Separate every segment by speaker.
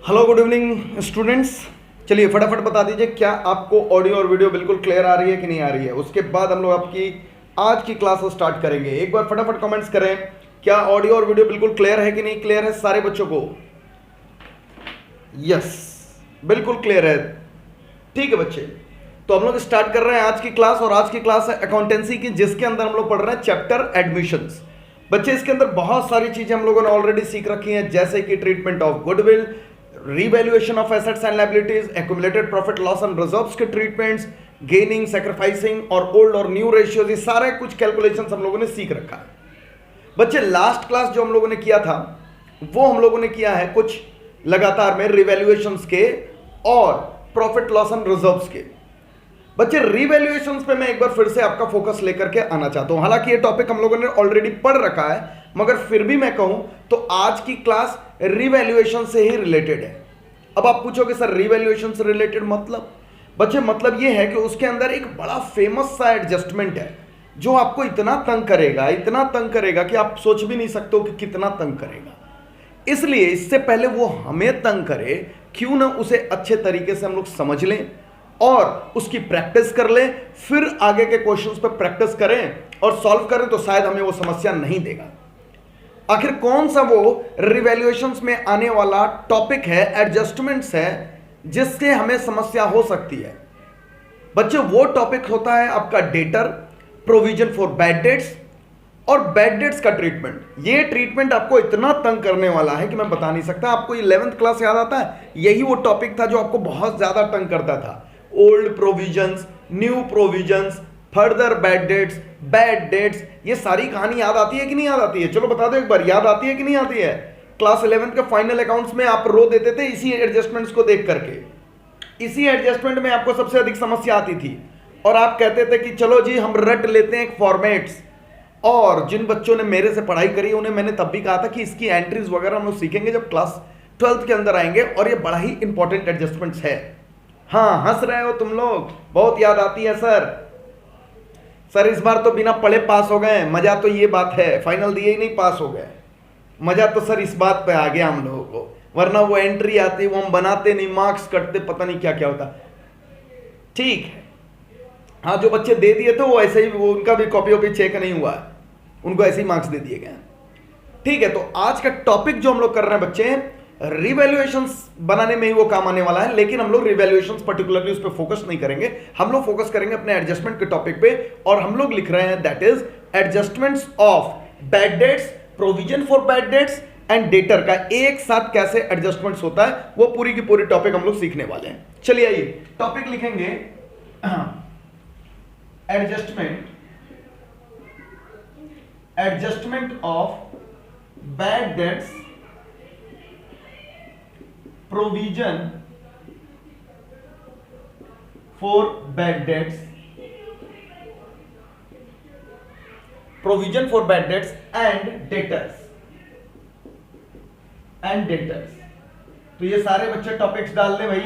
Speaker 1: Hello good evening students. चलिए फटाफट बता दीजिए क्या आपको ऑडियो और वीडियो बिल्कुल क्लियर आ रही है कि नहीं आ रही है। उसके बाद हम लोग आपकी आज की क्लास स्टार्ट करेंगे। एक बार फटाफट कमेंट्स करें क्या ऑडियो और वीडियो बिल्कुल क्लियर है कि नहीं क्लियर है सारे बच्चों को। यस बिल्कुल क्लियर है। ठीक है बच्चे, तो हम लोग स्टार्ट कर रहे हैं आज की क्लास। और आज की क्लास है अकाउंटेंसी की, जिसके अंदर हम लोग पढ़ रहे हैं चैप्टर एडमिशंस। बच्चे इसके अंदर बहुत सारी चीजें हम लोगों ने ऑलरेडी सीख रखी हैं, जैसे कि treatment of goodwill, revaluation of assets and liabilities, accumulated profit loss and reserves के ट्रीटमेंट्स, गेनिंग, सैक्रिफाइसिंग और ओल्ड और न्यू रेशियोज, ये सारे कुछ कैलकुलेशंस हम लोगों ने सीख रखा है। बच्चे लास्ट क्लास जो हम लोगों ने किया था वो हम लोगों ने किया है कुछ लगातार में रिवैल्यूएशंस के और प्रॉफिट लॉस एंड रिजर्व्स के। बच्चे रिवैल्यूएशंस पे मैं एक बार फिर से आपका फोकस लेकर के आना चाहता हूं। हालांकि ये टॉपिक हम लोगों ने ऑलरेडी पढ़ रखा है, मगर फिर भी मैं कहूं तो आज की क्लास रिवैल्यूएशन से ही रिलेटेड है। अब आप पूछोगे सर रिवैल्यूएशन से रिलेटेड मतलब? बच्चे मतलब ये है कि उसके अंदर एक बड़ा फेमस सा एडजस्टमेंट है जो आपको इतना तंग करेगा कि आप सोच भी नहीं सकते हो कि कितना तंग करेगा। इसलिए इससे पहले वो हमें तंग करे, क्यों ना उसे अच्छे तरीके से हम लोग समझ लें और उसकी प्रैक्टिस कर लें, फिर आगे के क्वेश्चंस पर प्रैक्टिस करें और सॉल्व करें तो शायद हमें वो समस्या नहीं देगा। आखिर कौन सा वो रिवैल्यूएशंस में आने वाला टॉपिक है, एडजस्टमेंट्स है, जिससे हमें समस्या हो सकती है? बच्चे वो टॉपिक होता है आपका debtor, provision for bad dates और बैड डेट्स का ट्रीटमेंट। ये ट्रीटमेंट आपको इतना तंग करने वाला है कि मैं बता नहीं सकता। आपको 11th क्लास याद आता है? यही वो टॉपिक था जो आपको बहुत ज्यादा तंग करता था। Old provisions, new provisions, further bad debts, ये सारी कहानी याद आती है कि नहीं याद आती है? चलो बता दो एक बार, याद आती है कि नहीं आती है? क्लास 11th के फाइनल अकाउंट्स में आप रो देते थे इसी एडजस्टमेंट्स को देख करके। इसी एडजस्टमेंट में आपको सबसे अधिक समस्या आती थी और आप कहते थे कि चलो जी हम रट लेते हैं फॉर्मेट्स। और जिन बच्चों ने मेरे से पढ़ाई करी उन्हें मैंने तब भी कहा था कि इसकी एंट्रीज वगैरह हम लोग सीखेंगे जब क्लास 12th के अंदर आएंगे, और ये बड़ा ही इंपॉर्टेंट एडजस्टमेंट्स है। हाँ हंस रहे हो तुम लोग, बहुत याद आती है सर इस बार तो बिना पढ़े पास हो गए। मजा तो ये बात है, फाइनल दिए ही नहीं पास हो गए। मजा तो सर इस बात पे आ गया हम लोगों को, वरना वो एंट्री आती वो हम बनाते नहीं, मार्क्स कटते, पता नहीं क्या क्या होता। ठीक है, हाँ जो बच्चे दे दिए थे वो ऐसे ही, वो उनका भी कॉपी वॉपी चेक नहीं हुआ, उनको ऐसे ही मार्क्स दे दिए गए। ठीक है, तो आज का टॉपिक जो हम लोग कर रहे हैं बच्चे, रिवैल्यूएशंस बनाने में ही वो काम आने वाला है। लेकिन हम लोग रिवैल्यूएशंस पर्टिकुलरली उस पर फोकस नहीं करेंगे, हम लोग फोकस करेंगे अपने एडजस्टमेंट के टॉपिक पे। और हम लोग लिख रहे हैं that is adjustments of bad debts, provision for bad dates and debtor का एक साथ कैसे एडजस्टमेंट्स होता है, वो पूरी की पूरी टॉपिक हम लोग सीखने वाले हैं। चलिए आइए टॉपिक लिखेंगे adjustment of bad debts, provision for bad dates, provision for bad dates and debtors. तो ये सारे बच्चे टॉपिक्स डाल लें भाई,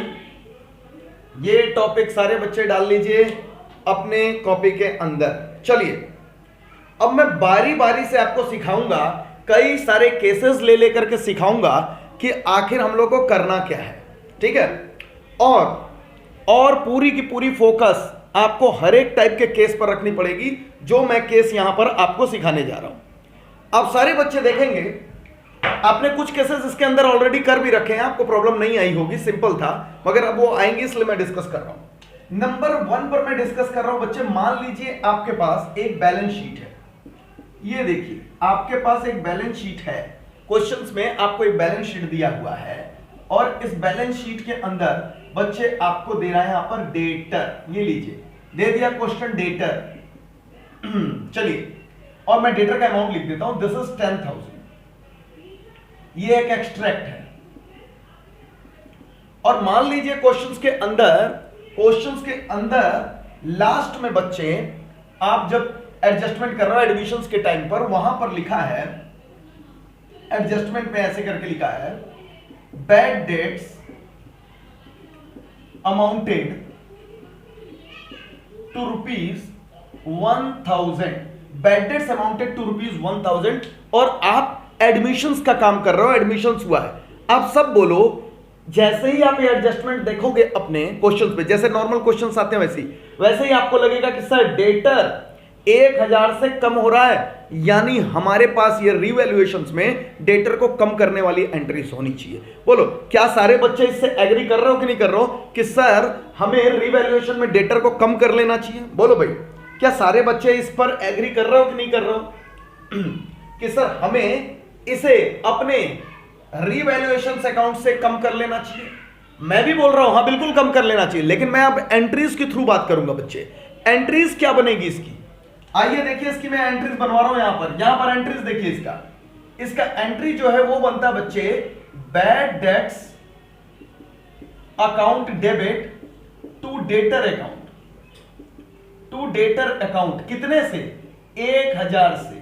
Speaker 1: ये टॉपिक सारे बच्चे डाल लीजिए अपने कॉपी के अंदर। चलिए अब मैं बारी बारी से आपको सिखाऊंगा, कई सारे केसेस ले लेकर के सिखाऊंगा कि आखिर हम लोग को करना क्या है। ठीक है, और पूरी की पूरी फोकस आपको हर एक टाइप के केस पर रखनी पड़ेगी जो मैं केस यहां पर आपको सिखाने जा रहा हूं। अब सारे बच्चे देखेंगे आपने कुछ केसेस इसके अंदर ऑलरेडी कर भी रखे हैं, आपको प्रॉब्लम नहीं आई होगी, सिंपल था, मगर अब वो आएंगे इसलिए मैं डिस्कस कर रहा हूं। नंबर 1 पर मैं डिस्कस कर रहा हूं बच्चे, मान लीजिए आपके पास एक बैलेंस शीट है। ये देखिए आपके पास एक बैलेंस शीट है, क्वेश्चंस में आपको एक बैलेंस शीट दिया हुआ है और इस बैलेंस शीट के अंदर बच्चे आपको दे रहा है यहां पर डेटर। ये लीजिए दे दिया क्वेश्चन डेटर। चलिए और मैं डेटर का अमाउंट लिख देता हूं, दिस इज 10,000। ये एक एक्सट्रैक्ट है। और मान लीजिए क्वेश्चंस के अंदर लास्ट में बच्चे आप जब एडजस्टमेंट कर रहे हो एडमिशंस के टाइम पर, वहां पर लिखा है एडजस्टमेंट में ऐसे करके लिखा है bad debts amounted to ₹1,000। Bad debts amounted to ₹1,000 और आप एडमिशंस का काम कर रहे हो, एडमिशंस हुआ है। आप सब बोलो जैसे ही आप ये एडजस्टमेंट देखोगे अपने क्वेश्चंस पे, जैसे नॉर्मल क्वेश्चंस आते हैं वैसे ही आपको लगेगा कि सर डेटर 1000 से कम हो रहा है, यानी हमारे पास ये रिवैल्यूएशंस में डेटर को कम करने वाली एंट्रीज होनी चाहिए। बोलो क्या सारे बच्चे इससे एग्री कर रहे हो कि नहीं कर रहे हो कि सर हमें रिवैल्यूएशन में डेटर को कम कर लेना चाहिए? बोलो भाई, क्या सारे बच्चे इस पर एग्री कर रहे हो कि नहीं कर रहे हो कि सर हमें इसे अपने रिवैल्यूएशन अकाउंट से कम कर लेना चाहिए? मैं भी बोल रहा हूं हाँ बिल्कुल कम कर लेना चाहिए, लेकिन मैं अब एंट्रीज के थ्रू बात करूंगा बच्चे। एंट्रीज क्या बनेगी इसकी? आइए देखिए, इसकी मैं एंट्रीज बनवा रहा हूं यहां पर एंट्रीज देखिए। इसका एंट्री जो है वो बनता है बच्चे bad debts account debit to debtor account, to debtor account. कितने से? 1000 से।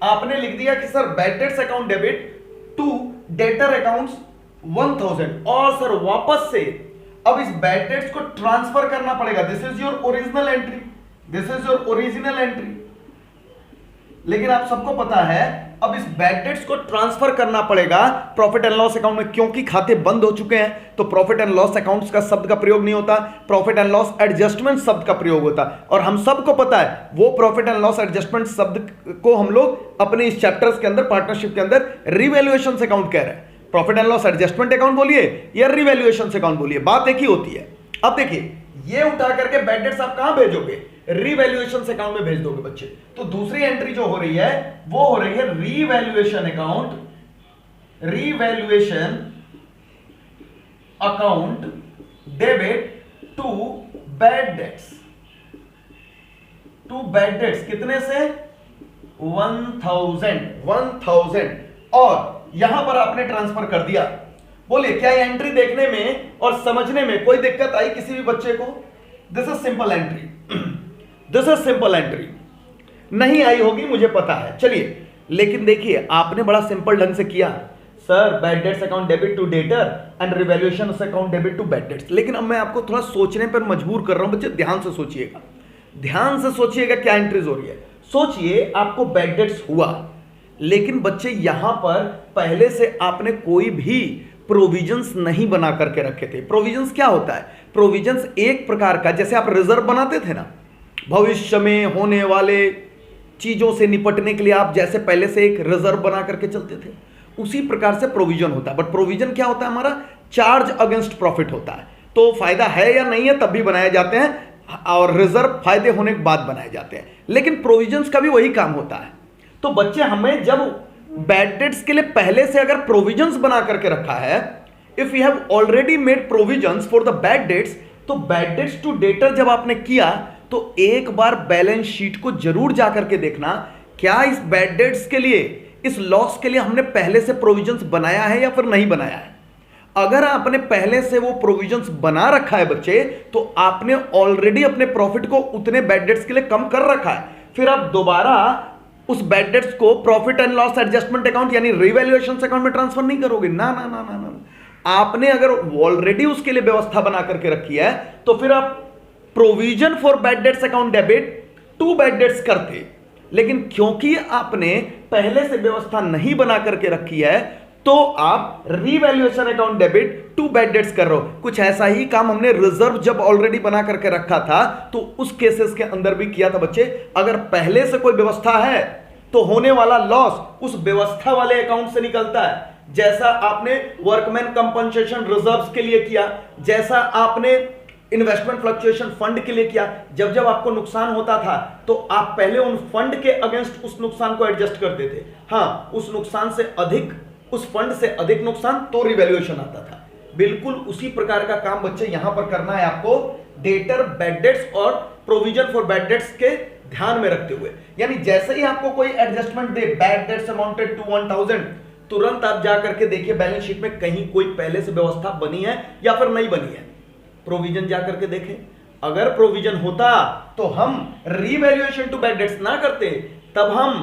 Speaker 1: आपने लिख दिया कि sir bad debts account debit to debtor accounts 1000, और सर वापस से अब इस बैड डेट्स को ट्रांसफर करना पड़ेगा। This is your original entry, this is your original entry. लेकिन आप सबको पता है अब इस बैड डेट्स को ट्रांसफर करना पड़ेगा प्रॉफिट एंड लॉस अकाउंट में, क्योंकि खाते बंद हो चुके हैं। तो प्रॉफिट एंड लॉस अकाउंट्स का शब्द का प्रयोग नहीं होता, प्रॉफिट एंड लॉस एडजस्टमेंट शब्द का प्रयोग होता। और हम सबको पता है वो प्रॉफिट एंड लॉस एडजस्टमेंट शब्द को हम लोग अपने इस चैप्टर्स के अंदर, पार्टनरशिप के अंदर रिवैल्यूएशन अकाउंट कह रहे हैं। Profit and loss adjustment account बोलिए या रिवैल्यूएशन अकाउंट बोलिए, बात एक ही होती है। अब देखिए, ये उठा करके बैड डेट्स आप कहां भेजोगे? रिवैल्यूएशन अकाउंट में भेज दोगे बच्चे। तो दूसरी एंट्री जो हो रही है वो हो रही है revaluation account, revaluation account debit to bad debts, to bad debts. कितने से? 1000, और यहां पर आपने ट्रांसफर कर दिया। बोलिए क्या एंट्री देखने में और समझने में कोई दिक्कत आई किसी भी बच्चे को? This is simple entry, this is simple entry. नहीं आई होगी मुझे पता है, चलिए। लेकिन देखिए आपने बड़ा सिंपल ढंग से किया, sir bad debts account debit to debtor and revaluation account debit to bad debts. लेकिन अब मैं आपको थोड़ा सोचने पर मजबूर कर रहा हूं बच्चे, ध्यान से सोचिएगा, ध्यान से सोचिएगा क्या एंट्रीज हो रही है। सोचिए आपको बैड डेट्स हुआ, लेकिन बच्चे यहां पर पहले से आपने कोई भी प्रोविजंस नहीं बना करके रखे थे। प्रोविजंस क्या होता है? प्रोविजंस एक प्रकार का, जैसे आप रिजर्व बनाते थे ना, भविष्य में होने वाले चीजों से निपटने के लिए आप जैसे पहले से एक रिजर्व बना करके चलते थे, उसी प्रकार से प्रोविजन होता है। बट प्रोविजन क्या होता है? हमारा चार्ज अगेंस्ट प्रॉफिट होता है। तो फायदा है या नहीं है तब भी बनाए जाते हैं, और रिजर्व फायदे होने के बाद बनाए जाते हैं। लेकिन प्रोविजंस का भी वही काम होता है। तो बच्चे हमें जब बैड डेट्स के लिए पहले से अगर प्रोविजंस बना करके रखा है, if you have already made provisions for the bad debts, तो बैड डेट्स टू डेटर जब आपने किया तो एक बार बैलेंस शीट को जरूर जाकर के देखना, क्या इस बैड डेट्स के लिए, इस लॉस के लिए हमने पहले से प्रोविजंस बनाया है या फिर नहीं बनाया है। अगर आपने पहले से वो प्रोविजंस बना रखा है बच्चे, तो आपने ऑलरेडी अपने प्रॉफिट को उतने बैड डेट्स के लिए कम कर रखा है। फिर आप दोबारा उस बैड डेट्स को profit and loss adjustment account यानी रिवैल्यूएशन अकाउंट में ट्रांसफर नहीं करोगे। ना ना ना ना ना, आपने अगर ऑलरेडी उसके लिए व्यवस्था बना करके रखी है तो फिर आप provision for bad debts account debit to bad debts करते। लेकिन क्योंकि आपने पहले से व्यवस्था नहीं बना करके रखी है, तो आप revaluation account debit to bad debts कर रहे हो। कुछ ऐसा ही काम हमने रिजर्व जब ऑलरेडी बना करके रखा था, तो उस केसेस के अंदर भी किया था बच्चे। अगर पहले से कोई व्यवस्था है तो होने वाला लॉस उस व्यवस्था वाले अकाउंट से निकलता है। जैसा आपने वर्कमैन कंपनसेशन रिजर्व्स के लिए किया, जैसा आपने इन्वेस्टमेंट फ्लक्चुएशन फंड के लिए किया। जब जब आपको नुकसान होता था तो आप पहले उन फंड के अगेंस्ट उस नुकसान को एडजस्ट करते थे। हाँ, उस नुकसान से अधिक, उस फंड से अधिक नुकसान तो रिवैल्यूएशन आता था। बिल्कुल उसी प्रकार का काम बच्चे यहां पर करना है आपको, डेटर, बैड डेट्स और प्रोविजन फॉर बैड डेट्स के ध्यान में रखते हुए। यानी जैसे ही आपको कोई एडजस्टमेंट दे, बैड डेट्स अमाउंटेड टू 1000, तुरंत आप जाकर के देखिए बैलेंस शीट में कहीं कोई पहले से व्यवस्था बनी है या फिर नहीं बनी है। प्रोविजन जाकर के देखें, अगर प्रोविजन होता तो हम रिवैल्यूएशन टू बैड डेट्स ना करते, तब हम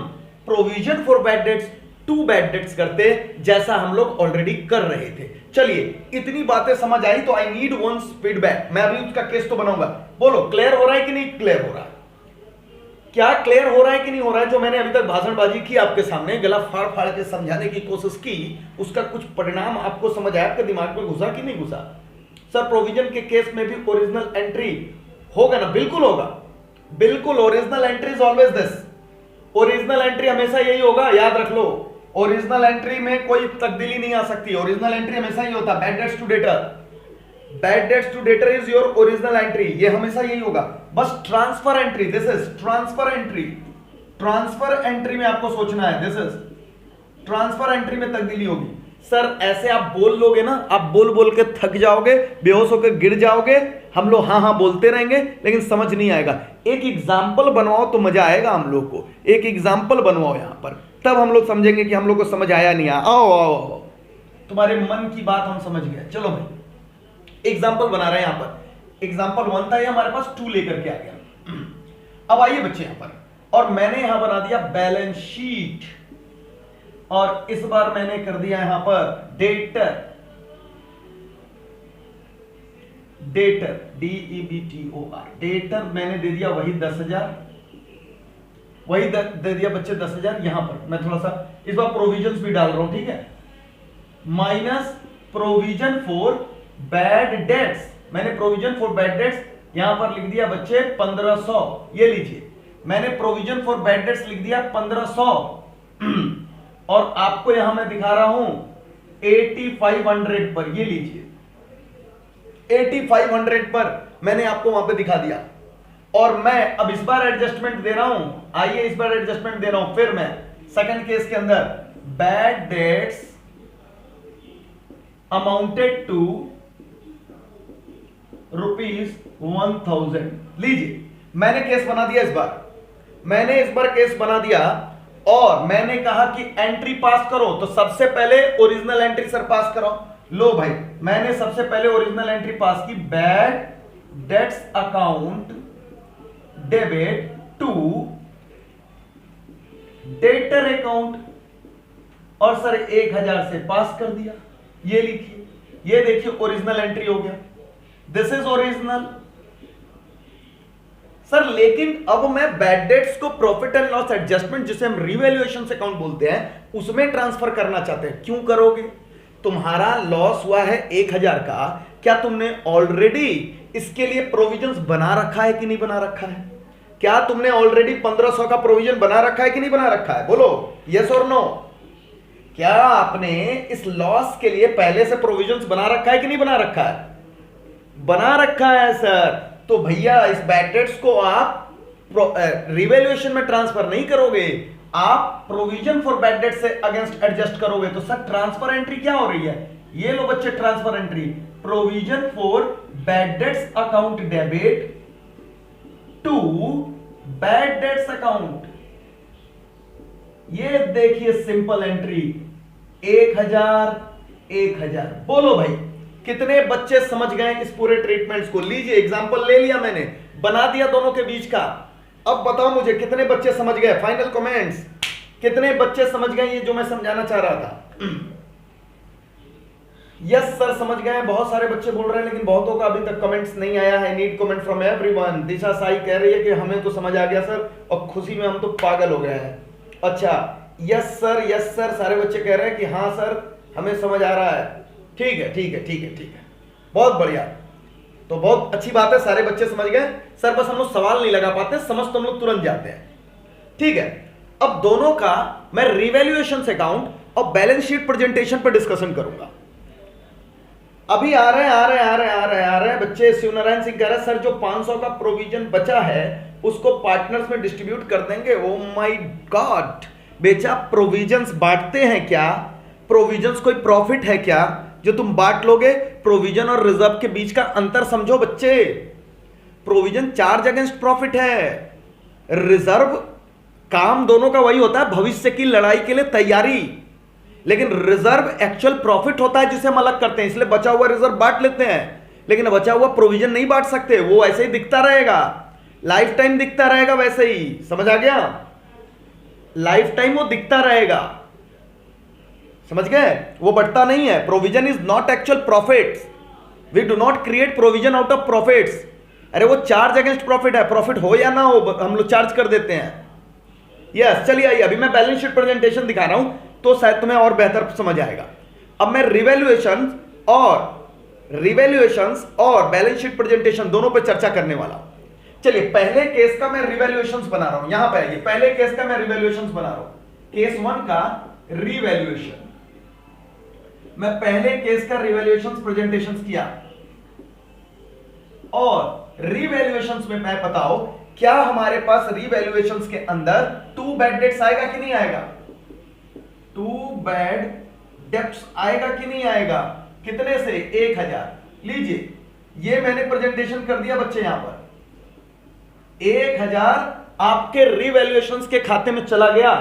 Speaker 1: provision for bad debts to bad debts करते, जैसा हम लोग ऑलरेडी कर रहे थे। चलिए, इतनी बातें समझ आई तो आई नीड वंस फीडबैक। मैं अभी उसका केस तो बनाऊंगा। बोलो क्लियर हो रहा है कि नहीं क्लियर हो रहा है? क्या क्लियर हो रहा है कि नहीं हो रहा है? जो मैंने अभी तक भाषणबाजी की आपके सामने, गला फाड़ फाड़ के समझाने की कोशिश की, उसका कुछ परिणाम आपको समझ आया, आपके दिमाग में घुसा कि नहीं घुसा? सर प्रोविजन के केस में भी ओरिजिनल एंट्री होगा ना? बिल्कुल होगा, बिल्कुल। Original entry is always this. Original entry हमेशा यही होगा, याद रख लो। ओरिजिनल एंट्री में कोई तब्दीली नहीं आ सकती। ओरिजिनल एंट्री हमेशा ही होता है। Bad debts to debtor, bad debts to debtor is your original entry, ये हमेशा यही होगा। बस transfer entry, this is transfer entry. Transfer entry में आपको सोचना है, दिस इज ट्रांसफर एंट्री में तब्दीली होगी। सर ऐसे आप बोल लोगे ना, आप बोल बोल के थक जाओगे, बेहोश होकर गिर जाओगे। हम लोग हाँ हाँ बोलते रहेंगे लेकिन समझ नहीं आएगा। एक एग्जाम्पल बनवाओ तो मजा आएगा हम लोग को। एक एग्जाम्पल बनवाओ यहां पर, तब हम लोग समझेंगे कि हम लोग को समझ आया नहीं आया। आओ आओ आओ, तुम्हारे मन की बात हम समझ गए। चलो भाई एग्जाम्पल बना रहे हैं यहां पर। एग्जाम्पल 1 था, ये हमारे पास 2 लेकर के आ गया। अब आइए बच्चे यहां पर, और मैंने यहां बना दिया बैलेंस शीट, और इस बार मैंने कर दिया यहां पर डेटर। डेटर DEBTOR, डेटर मैंने दे दिया वही 10,000, वही दे दिया बच्चे 10,000। यहां पर मैं थोड़ा सा इस बार प्रोविजंस भी डाल रहा हूं, ठीक है। Minus provision for bad dates, मैंने प्रोविजन फॉर बैड डेट्स यहां पर लिख दिया बच्चे 1500। ये लीजिए, मैंने प्रोविजन फॉर बैड डेट्स लिख दिया 1500, और आपको यहां मैं दिखा रहा हूं 8500 पर। ये लीजिए 8500 पर मैंने आपको वहां पे दिखा दिया। और मैं अब इस बार एडजस्टमेंट दे रहा हूं, आइए इस बार एडजस्टमेंट दे रहा हूं। फिर मैं सेकंड केस के अंदर बैड डेट्स अमाउंटेड टू ₹1000। लीजिए मैंने केस बना दिया, इस बार मैंने इस बार केस बना दिया, और मैंने कहा कि एंट्री पास करो। तो सबसे पहले ओरिजिनल एंट्री सर पास करो। लो भाई मैंने सबसे पहले ओरिजिनल एंट्री पास की, bad debts account debit to debtor account, और सर 1000 से पास कर दिया। ये लिखिए, ये देखिए ओरिजिनल एंट्री हो गया, दिस इज ओरिजिनल। सर लेकिन अब मैं बैड डेट्स को प्रॉफिट एंड लॉस एडजस्टमेंट, जिसे हम रिवैल्यूएशन अकाउंट बोलते हैं, उसमें ट्रांसफर करना चाहते हैं। क्यों करोगे? तुम्हारा लॉस हुआ है 1000 का, क्या तुमने ऑलरेडी इसके लिए प्रोविजंस बना रखा है कि नहीं बना रखा है? क्या तुमने ऑलरेडी 1500 का प्रोविजन बना रखा है कि नहीं बना रखा है? बोलो यस और नो। क्या आपने इस लॉस के लिए पहले से प्रोविजंस बना रखा है कि नहीं बना रखा है? बना रखा है सर। तो भैया इस बैड डेट्स को आप रिवैल्यूएशन में ट्रांसफर नहीं करोगे, आप प्रोविजन फॉर बैड डेट से अगेंस्ट एडजस्ट करोगे। तो सर ट्रांसफर एंट्री क्या हो रही है? ये लो बच्चे transfer entry, provision for bad debts account debit to bad debts account. ये देखिए सिंपल एंट्री 1000 1000। बोलो भाई कितने बच्चे समझ गए इस पूरे ट्रीटमेंट्स को? लीजिए एग्जांपल ले लिया मैंने, बना दिया दोनों के बीच का। अब बताओ मुझे कितने बच्चे समझ गए? फाइनल कमेंट्स, कितने बच्चे समझ गए ये जो मैं समझाना चाह रहा था? यस सर समझ गए। बहुत सारे बच्चे बोल रहे हैं, लेकिन बहुतों का अभी तक कमेंट्स नहीं आया है। Need comment from everyone. Disha Sai कह रही है कि हमें तो समझ आ गया सर, और खुशी में हम तो पागल हो गए हैं। अच्छा यस सर, सारे बच्चे कह रहे हैं कि हाँ सर हमें समझ आ रहा है। ठीक है ठीक है ठीक है ठीक है, बहुत बढ़िया। तो बहुत अच्छी बात है, सारे बच्चे समझ गए सर। बस हम लोग सवाल नहीं लगा पाते, समझ तो हम लोग तुरंत जाते हैं। ठीक है, अब दोनों का मैं रिवैल्यूएशन अकाउंट और बैलेंस शीट प्रेजेंटेशन पर डिस्कशन करूंगा। अभी आ रहे हैं बच्चे। शिवनारायण सिंह कह रहे हैं सर जो 500 का प्रोविजन बचा है उसको पार्टनर्स में डिस्ट्रीब्यूट कर देंगे। ओ माय गॉड बेचा, प्रोविजंस बांटते हैं क्या? प्रोविजंस कोई प्रॉफिट है क्या जो तुम बांट लोगे? प्रोविजन और रिजर्व के बीच का अंतर समझो बच्चे। प्रोविजन चार्ज अगेंस्ट प्रॉफिट है, रिजर्व काम दोनों का वही होता है, भविष्य की लड़ाई के लिए तैयारी। लेकिन रिजर्व एक्चुअल प्रॉफिट होता है जिसे हम अलग करते हैं, इसलिए बचा हुआ रिजर्व बांट लेते हैं। लेकिन बचा हुआ प्रोविजन नहीं बांट सकते, वो ऐसे ही दिखता रहेगा, लाइफ टाइम दिखता रहेगा वैसे ही। समझ आ गया? लाइफ टाइम वो दिखता रहेगा, समझ गए? वो बढ़ता नहीं है। Provision is not actual profits, we do not create provision out of profits. अरे वो चार्ज अगेंस्ट प्रॉफिट है, प्रॉफिट हो या ना हो हम लोग चार्ज कर देते हैं। यस, चलिए आइए, अभी मैं बैलेंस शीट प्रेजेंटेशन दिखा रहा हूं तो शायद तुम्हें और बेहतर समझ आएगा। अब मैं रिवैल्यूएशंस और बैलेंस शीट प्रेजेंटेशन दोनों पे चर्चा करने वाला हूं। चलिए, पहले केस का मैं रिवैल्यूएशंस बना रहा हूं, यहां पे आइए, पहले केस का मैं रिवैल्यूएशंस बना रहा हूं, केस 1 का रिवैल्यूएशन। मैं पहले केस का रिवैल्यूएशंस प्रेजेंटेशंस किया और रिवैल्यूएशंस में मैं बताओ क्या हमारे पास रिवैल्यूएशंस के अंदर 2 बैड डेट्स आएगा कि नहीं आएगा? 2 बैड डेट्स आएगा कि नहीं आएगा? कितने से? 1000। लीजिए, ये मैंने प्रेजेंटेशन कर दिया बच्चे, यहां पर 1000 आपके रिवैल्यूएशंस के खाते में चला गया।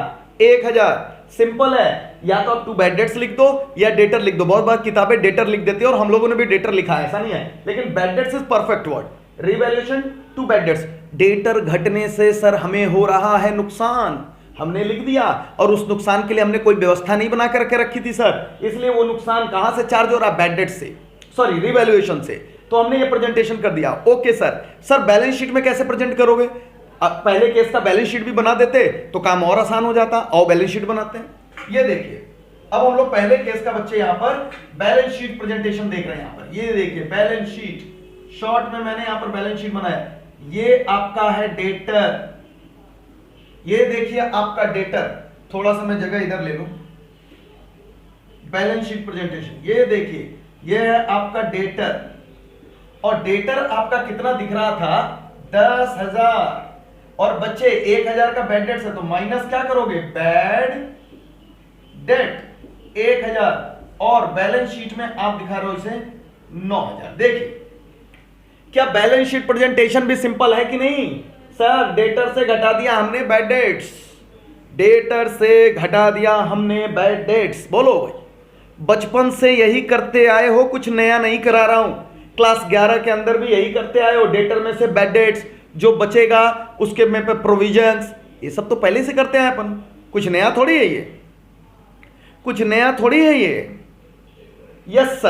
Speaker 1: 1000 सिंपल है, या तो आप 2 बैड डेट्स लिख दो या डेटर लिख दो। बहुत बार किताबें डेटर लिख देती है और हम लोगों ने भी डेटर लिखा है, ऐसा नहीं है, लेकिन bad debts is perfect word. Revaluation 2 bad debts, debtor घटने से सर हमें हो रहा है नुकसान, हमने लिख दिया, और उस नुकसान के लिए हमने कोई व्यवस्था नहीं बना करके रखी थी सर, इसलिए वो नुकसान कहां से चार्ज हो रहा है? बैड डेट से, सॉरी रिवैल्यूएशन से। तो हमने ये प्रेजेंटेशन कर दिया। ओके सर बैलेंस शीट में कैसे प्रेजेंट करोगे? पहले केस का बैलेंस शीट भी बना देते तो काम और आसान हो जाता। और बैलेंस शीट बनाते हैं। ये देखिए, अब हम लोग पहले केस का बच्चे यहां पर बैलेंस शीट प्रेजेंटेशन देख रहे हैं। यहां पर ये देखिए बैलेंस शीट, शॉर्ट में मैंने यहां पर बैलेंस शीट बनाया। ये आपका है डेटर, ये देखिए आपका डेटर, थोड़ा सा मैं जगह इधर ले लूं। बैलेंस शीट प्रेजेंटेशन, ये देखिए ये है आपका डेटर, और डेटर आपका कितना दिख रहा था? 10,000। और बच्चे 1000 का बैड डेट है तो माइनस क्या करोगे? बैड डेट 1000, और बैलेंस शीट में आप दिखा रहे हो इसे 9000। देखिए, क्या बैलेंस शीट प्रेजेंटेशन भी सिंपल है कि नहीं? सर डेटर से घटा दिया हमने बैड डेट्स, डेटर से घटा दिया हमने बैड डेट्स। बोलो भाई, बचपन से यही करते आए हो, कुछ नया नहीं करा रहा हूं। क्लास 11 के अंदर भी यही करते आए हो, डेटर में से बैड डेट्स जो बचेगा उसके में पे प्रोविजंस, ये सब तो पहले से करते हैं अपन, कुछ नया थोड़ी है ये, कुछ नया थोड़ी है ये। यस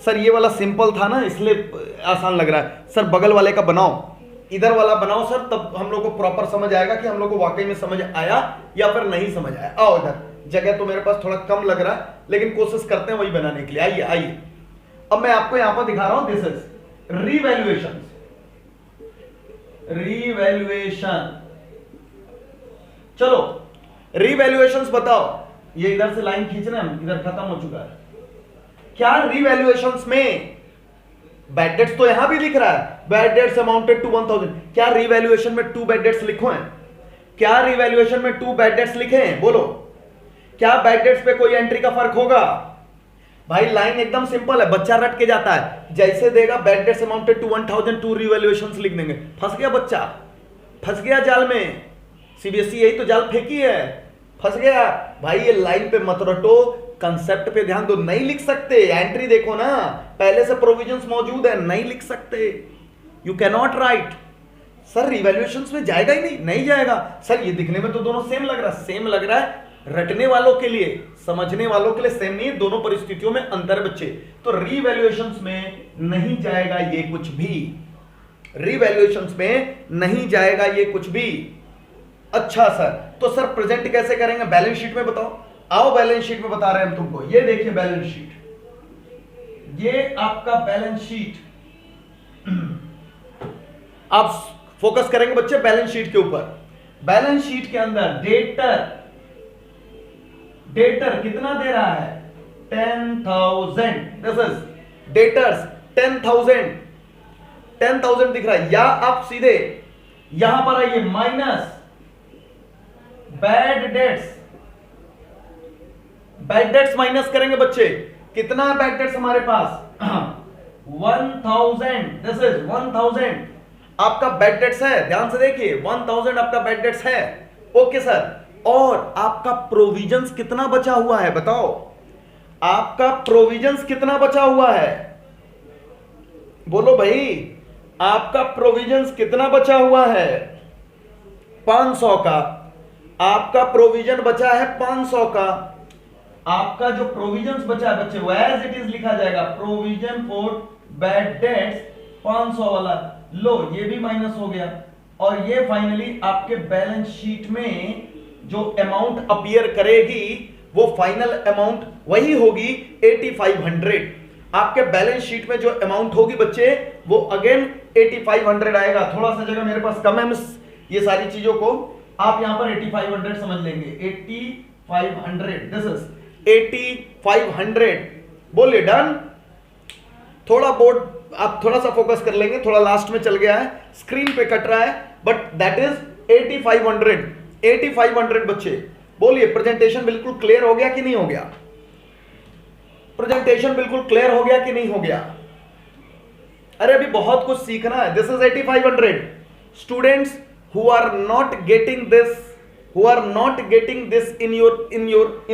Speaker 1: सर ये वाला सिंपल था ना इसलिए आसान लग रहा है। सर बगल वाले का बनाओ, इधर वाला बनाओ सर, तब हम लोग को प्रॉपर समझ आएगा कि हम लोग को वाकई में समझ आया या फिर नहीं समझ आया। आओ इधर, जगह तो मेरे पास थोड़ा कम लग रहा है लेकिन कोशिश करते हैं वही बनाने के लिए। आइए आइए, अब मैं आपको यहां पर दिखा रहा हूं, दिस इज रिवैल्यूएशन। चलो रिवैल्यूएशंस बताओ, ये इधर से लाइन खींचना है, इधर खत्म हो चुका है। क्या रिवैल्यूएशंस में बैड डेट्स तो यहां भी लिख रहा है, बैड डेट्स अमाउंटेड टू 1000। क्या रिवैल्यूएशन में 2 बैड डेट्स लिखो हैं? क्या रिवैल्यूएशन में 2 बैड डेट्स लिखे हैं? बोलो, क्या बैड डेट्स पे कोई एंट्री का फर्क होगा? भाई लाइन एकदम सिंपल है, बच्चा रट के जाता है, जैसे देगा बैड डेट्स अमाउंटेड टू 1000 2 रिवैल्यूएशंस लिख देंगे। फंस गया बच्चा, फंस गया जाल में। सीबीएसई यही तो जाल फेंकी है, फंस गया भाई। ये लाइन पे मत रटो, कंसेप्ट पे ध्यान दो। नहीं लिख सकते, एंट्री देखो ना, पहले से प्रोविजंस मौजूद है, नहीं लिख सकते, you can not write. Sir revaluations में जाएगा ही नहीं, नहीं जाएगा सर। ये दिखने में तो दोनों सेम लग रहा है, सेम लग रहा है, रटने वालों के लिए, समझने वालों के लिए सेम नहीं है, दोनों परिस्थितियों में अंतर बच्चे। तो रिवैल्यूएशंस में नहीं जाएगा ये कुछ भी, रिवैल्यूएशंस में नहीं जाएगा ये कुछ भी। अच्छा सर, तो सर प्रेजेंट कैसे करेंगे? बैलेंस शीट में बताओ। आओ बैलेंस शीट में बता रहे हैं हम तुमको। ये देखिए बैलेंस शीट, ये आपका बैलेंस शीट। आप फोकस करेंगे बच्चे बैलेंस शीट के ऊपर। बैलेंस शीट के अंदर डेटर कितना दे रहा है? 10,000। दिस इज डेटर्स 10,000 दिख रहा है। या आप सीधे यहां पर आइए, minus bad debts, bad debts minus करेंगे बच्चे। कितना है बैड डेट्स हमारे पास? 1000। दिस इज 1000 आपका बैड डेट्स है, ध्यान से देखिए 1000 आपका बैड डेट्स है। ओके सर, और आपका प्रोविजंस कितना बचा हुआ है बताओ? आपका प्रोविजंस कितना बचा हुआ है? बोलो भाई, आपका प्रोविजंस कितना बचा हुआ है? 500 का आपका प्रोविजन बचा है, 500 का। आपका जो प्रोविजंस बचा है बच्चे वो एज इट इज लिखा जाएगा, प्रोविजन फॉर बैड डेट्स 500 वाला लो ये भी माइनस हो गया, और ये फाइनली आपके बैलेंस शीट में जो अमाउंट अपीयर करेगी वो फाइनल अमाउंट वही होगी 8500। आपके बैलेंस शीट में जो अमाउंट होगी बच्चे वो अगेन 8500 आएगा। थोड़ा सा जगह मेरे पास कम है, ये सारी चीजों को आप यहां पर 8500 समझ लेंगे। 8500, दिस इज 8500। बोलिए डन। थोड़ा बोर्ड आप थोड़ा सा फोकस कर लेंगे, थोड़ा लास्ट में चल गया है, स्क्रीन पे कट रहा है, बट दैट इज 8500। 8500 बच्चे बोलिए प्रेजेंटेशन बिल्कुल क्लियर हो गया कि नहीं हो गया? प्रेजेंटेशन बिल्कुल क्लियर हो गया कि नहीं हो गया? अरे अभी बहुत कुछ सीखना है। This is 8500। Students who are not getting this in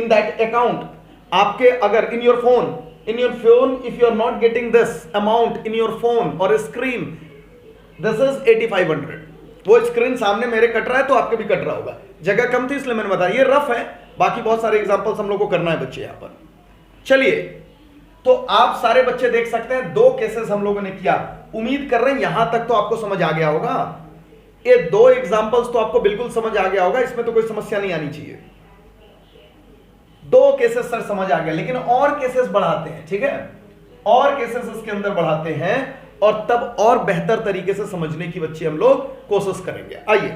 Speaker 1: that account, आपके अगर in your phone if you are not getting this amount in your phone or screen, this is 8500। वो स्क्रीन सामने मेरे कट रहा है तो आपके भी कट रहा होगा, जगह कम थी इसलिए मैंने बताया। ये रफ है, बाकी बहुत सारे एग्जांपल्स हम लोग को करना है बच्चे यहां पर। चलिए, तो आप सारे बच्चे देख सकते हैं 2 केसेस हम लोगों ने किया। उम्मीद कर रहे हैं यहां तक तो आपको समझ आ गया होगा। ये 2 एग्जांपल्स तो आपको बिल्कुल समझ आ गया होगा, इसमें तो कोई समस्या नहीं आनी चाहिए। 2 केसेस सर समझ आ गया, लेकिन और केसेस बढ़ाते हैं, ठीक है? और केसेस इसके अंदर बढ़ाते हैं और तब और बेहतर तरीके से समझने की बच्चे हम लोग कोशिश करेंगे। आइए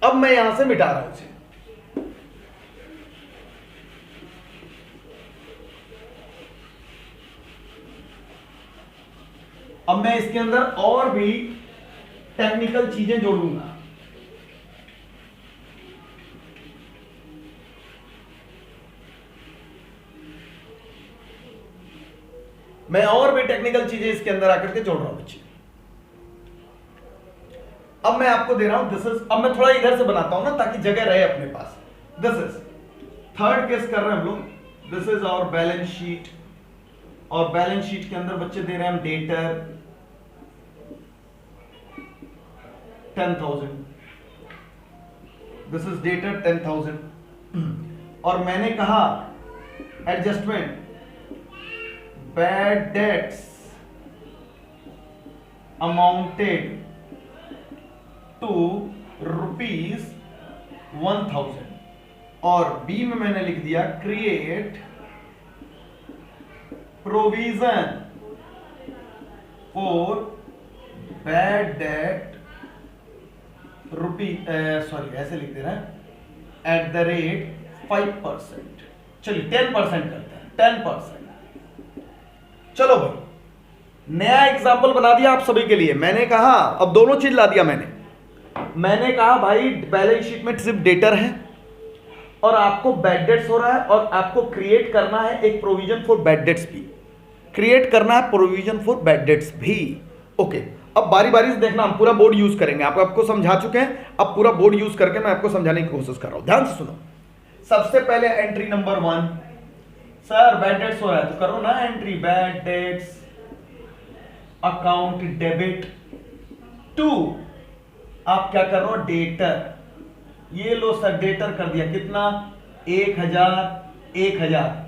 Speaker 1: अब मैं यहां से मिटा रहा हूं इसे। अब मैं इसके अंदर और भी टेक्निकल चीजें जोड़ूंगा। मैं और भी टेक्निकल चीजें इसके अंदर आकर के जोड़ रहा हूं बच्चे। अब मैं आपको दे रहा हूं दिस इज, अब मैं थोड़ा इधर से बनाता हूं ना ताकि जगह रहे अपने पास। दिस इज थर्ड केस कर रहे हैं हम लोग। This is our balance sheet, और बैलेंस शीट के अंदर बच्चे दे रहे हैं हम डेटर 10,000। दिस इज डेटर 10,000, और मैंने कहा adjustment bad debts amounted to ₹1000, और बी में मैंने लिख दिया create provision for bad debt ऐसे लिख दे रहा है @5%। चलिए 10% करते हैं, 10%। चलो भाई, नया एग्जांपल बना दिया आप सभी के लिए। मैंने कहा अब दोनों चीज ला दिया मैंने कहा भाई बैलेंस शीट में सिर्फ डेटर है और आपको बैड डेट्स हो रहा है, और आपको क्रिएट करना है एक प्रोविजन फॉर बैड डेट्स भी, क्रिएट करना है प्रोविजन फॉर बैड डेट्स भी। ओके, अब बारी बारी से देखना, हम पूरा बोर्ड यूज करेंगे। आपको समझा चुके हैं, अब पूरा बोर्ड यूज करके मैं आपको समझाने की कोशिश कर रहा हूं। ध्यान से सुनो। सबसे पहले entry number 1, sir bad debts हो रहा है तो करो ना entry bad debts account debit to, आप क्या कर रहे हो डेटर। ये लो सर डेटर कर दिया, कितना 1000।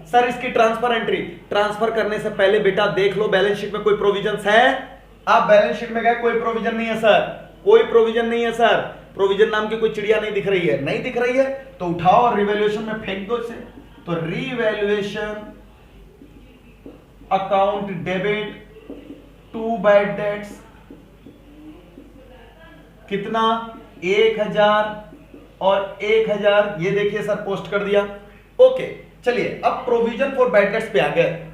Speaker 1: सर इसकी ट्रांसफर एंट्री, ट्रांसफर करने से पहले बेटा देख लो बैलेंस शीट में कोई प्रोविजन है। आप बैलेंस शीट में गए, कोई प्रोविजन नहीं है सर, कोई प्रोविजन नहीं है सर, प्रोविजन नाम की कोई चिड़िया नहीं दिख रही है। नहीं दिख रही है तो उठाओ और रिवैल्यूएशन में फेंक दो इसे। तो revaluation account debit to bad debts, कितना 1000 और 1000, ये देखिए सर पोस्ट कर दिया। ओके, चलिए अब प्रोविजन फॉर बैड डेट्स पे आ गए।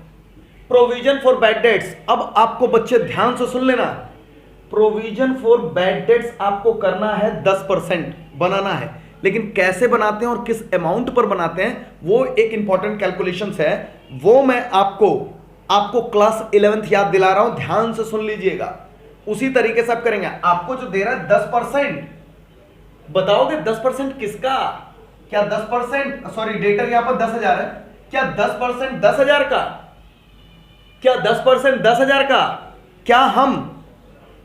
Speaker 1: प्रोविजन फॉर बैड डेट्स, अब आपको बच्चे ध्यान से सुन लेना, प्रोविजन फॉर बैड डेट्स आपको करना है 10% बनाना है, लेकिन कैसे बनाते हैं और किस अमाउंट पर बनाते हैं वो एक इंपॉर्टेंट कैलकुलेशंस है, वो मैं आपको क्लास 11th याद दिला रहा हूं, ध्यान से सुन लीजिएगा। उसी तरीके से आप करेंगे। आपको जो दे रहा है 10%, बताओगे 10% किसका? क्या 10%, सॉरी डेटर यहां पर 10,000 है, क्या 10% 10,000 का? क्या 10% 10,000 का? क्या हम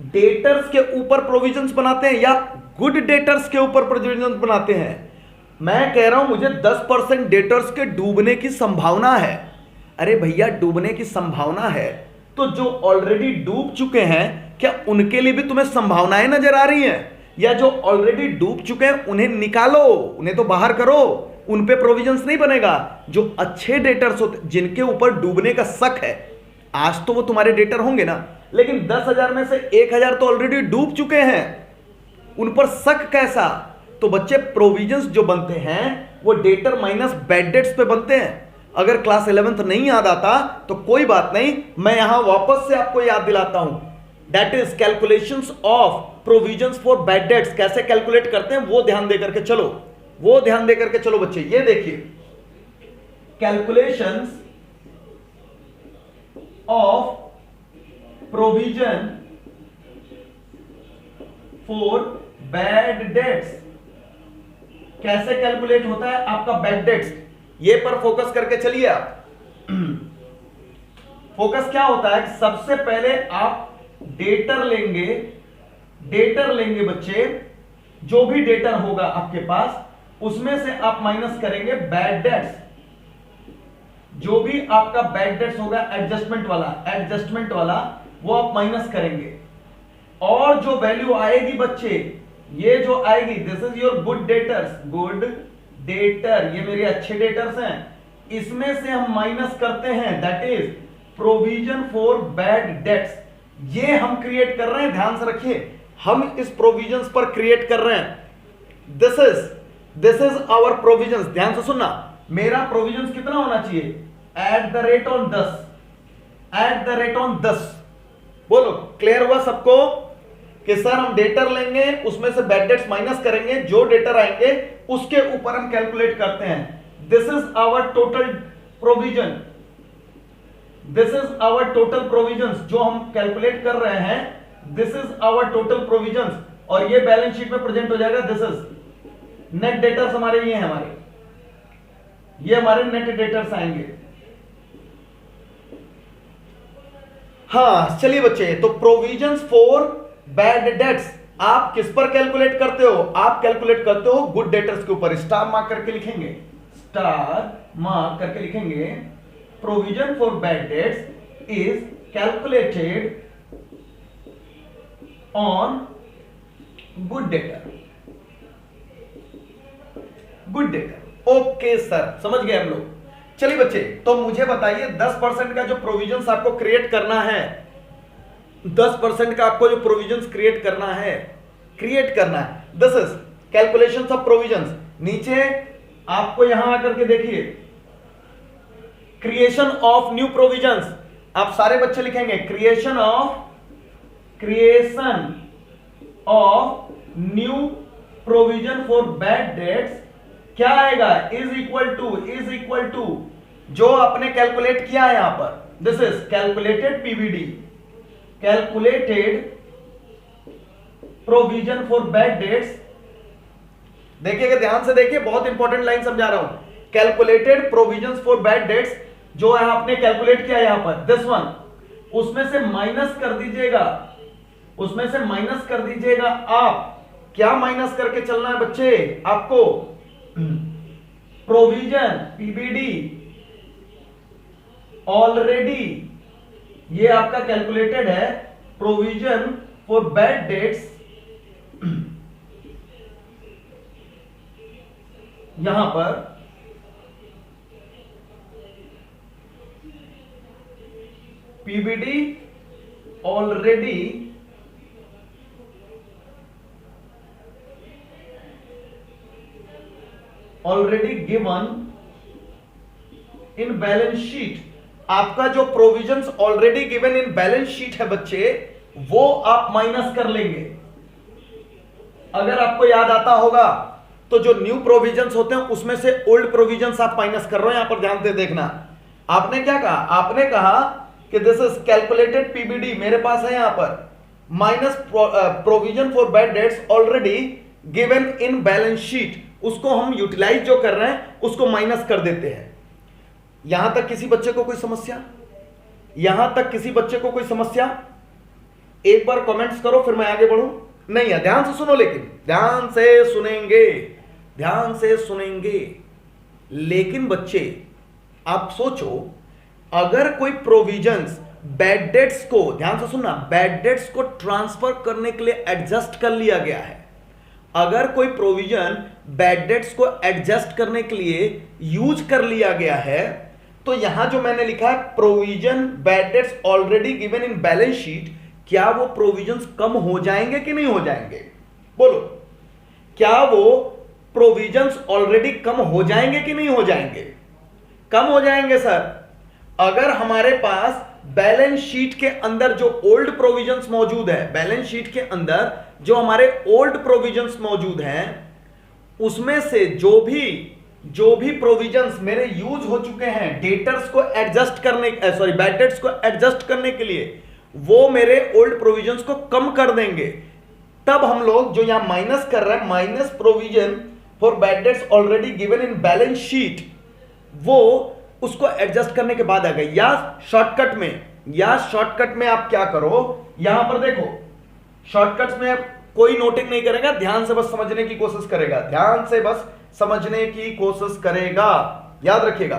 Speaker 1: डेटर्स के ऊपर प्रोविजंस बनाते हैं या गुड डेटर्स के ऊपर प्रोविजंस बनाते हैं? मैं कह रहा हूं मुझे 10% डेटर्स के डूबने की संभावना है। अरे भैया डूबने की संभावना है तो जो ऑलरेडी डूब चुके हैं क्या उनके लिए भी तुम्हें संभावनाएं नजर आ रही हैं? या जो ऑलरेडी डूब चुके हैं उन्हें निकालो, उन्हें तो बाहर करो, उन पे प्रोविजंस नहीं बनेगा। जो अच्छे डेटर्स होते, जिनके ऊपर डूबने का शक है, आज तो वो तुम्हारे डेटर होंगे ना, लेकिन 10,000 में से 1,000 तो ऑलरेडी डूब चुके हैं, उन पर शक कैसा? तो बच्चे प्रोविजंस जो बनते हैं वो डेटर माइनस बैड डेट्स पे बनते हैं। अगर क्लास 11th नहीं याद आता तो कोई बात नहीं, मैं यहां वापस से आपको याद दिलाता हूं। That is calculations of provisions for bad dates. कैसे कैलकुलेट करते हैं वो ध्यान देकर के चलो, वो ध्यान देकर के चलो बच्चे। ये देखिए, calculations of provision for bad dates. कैसे कैलकुलेट होता है आपका बैड डेट्स, ये पर फोकस करके चलिए आप। फोकस क्या होता है? सबसे पहले आप डेटर लेंगे, डेटर लेंगे बच्चे, जो भी डेटर होगा आपके पास उसमें से आप माइनस करेंगे बैड डेट्स। जो भी आपका बैड डेट्स होगा एडजस्टमेंट वाला वो आप माइनस करेंगे, और जो वैल्यू आएगी बच्चे, ये जो आएगी, this is your good debtors, good debtor, ये मेरे अच्छे डेटर्स हैं, इसमें से हम माइनस करते हैं, that is provision for bad dates. ये हम क्रिएट कर रहे हैं, ध्यान से रखिए, हम इस प्रोविजंस पर क्रिएट कर रहे हैं। This is our provisions. ध्यान से सुनना, मेरा प्रोविजंस कितना होना चाहिए? At the rate on 10, at the rate on 10। बोलो, क्लियर हुआ सबको कि सर हम डेटर लेंगे, उसमें से बैड डेट्स माइनस करेंगे, जो डेटर आएंगे उसके ऊपर हम कैलकुलेट करते हैं। This is our total provision, this is our total provisions जो हम कैलकुलेट कर रहे हैं, this is our total provisions, और ये बैलेंस शीट में प्रेजेंट हो जाएगा। दिस इज नेट डेटर्स, हमारे ये हैं, ये हमारे नेट डेटर्स आएंगे। हाँ चलिए बच्चे, तो प्रोविजंस फॉर बैड डेट्स आप किस पर कैलकुलेट करते हो? आप कैलकुलेट करते हो गुड डेटर्स के ऊपर। स्टार मार्क करके लिखेंगे, स्टार मार्क करके लिखेंगे, provision for bad dates is calculated on good debtor, good debtor. Okay sir, समझ गए हम लोग। चलिए बच्चे, तो मुझे बताइए 10% का जो प्रोविजंस आपको क्रिएट करना है, 10% का आपको जो प्रोविजंस क्रिएट करना है, this is calculations of provisions. नीचे आपको यहां आकर के देखिए, क्रिएशन ऑफ न्यू प्रोविजंस, आप सारे बच्चे लिखेंगे creation of new provision for bad dates. क्या आएगा? इज इक्वल टू जो आपने कैलकुलेट किया है यहां पर, this is calculated PVD, calculated provision for bad dates. देखिएगा, ध्यान से देखिए, बहुत इंपॉर्टेंट लाइन समझा रहा हूं। Calculated provisions for bad dates जो है आपने कैलकुलेट किया यहां पर, दिस वन, उसमें से माइनस कर दीजिएगा, उसमें से माइनस कर दीजिएगा। आप क्या माइनस करके चलना है बच्चे आपको? प्रोविजन पीबीडी ऑलरेडी, ये आपका कैलकुलेटेड है, प्रोविजन फॉर बैड डेट्स यहां पर PBD already given in balance sheet. आपका जो provisions already given in balance sheet है बच्चे, वो आप माइनस कर लेंगे। अगर आपको याद आता होगा तो जो न्यू प्रोविजंस होते हैं उसमें से ओल्ड प्रोविजंस आप माइनस कर रहे हो। यहां पर ध्यान से देखना, आपने क्या कहा? आपने कहा कि दिस इज कैलकुलेटेड पीबीडी, मेरे पास है यहां पर, minus provision for bad dates already given in balance sheet, उसको हम यूटिलाइज जो कर रहे हैं उसको माइनस कर देते हैं। यहां तक किसी बच्चे को कोई समस्या? यहां तक किसी बच्चे को कोई समस्या? एक बार कमेंट्स करो, फिर मैं आगे बढ़ूं। नहीं है, ध्यान से सुनो, लेकिन ध्यान से सुनेंगे, ध्यान से सुनेंगे। लेकिन बच्चे आप सोचो, अगर कोई प्रोविजंस बैड डेट्स को, ध्यान से सुनना, बैड डेट्स को ट्रांसफर करने के लिए एडजस्ट कर लिया गया है। अगर कोई प्रोविजन बैड डेट्स को एडजस्ट करने के लिए यूज कर लिया गया है, तो यहां जो मैंने लिखा है provision bad debts already given in balance sheet, क्या वो प्रोविजंस कम हो जाएंगे कि नहीं हो जाएंगे? बोलो, क्या वो प्रोविजंस ऑलरेडी कम हो जाएंगे कि नहीं हो जाएंगे? कम हो जाएंगे सर। अगर हमारे पास बैलेंस शीट के अंदर जो ओल्ड प्रोविजंस मौजूद है, बैलेंस शीट के अंदर जो हमारे ओल्ड प्रोविजंस मौजूद हैं, उसमें से जो भी प्रोविजंस मेरे यूज हो चुके हैं डेटर्स को एडजस्ट करने, सॉरी बैड डेट्स को एडजस्ट करने के लिए, वो मेरे ओल्ड प्रोविजंस को कम कर देंगे। तब हम लोग जो यहां माइनस कर रहे हैं, minus provision for bad dates already given in balance sheet, वो उसको एडजस्ट करने के बाद आ गए। या शॉर्टकट में आप क्या करो, यहां पर देखो, शॉर्टकट्स में कोई नोटिंग नहीं करेगा, ध्यान से बस समझने की कोशिश करेगा, ध्यान से बस समझने की कोशिश करेगा। याद रखिएगा,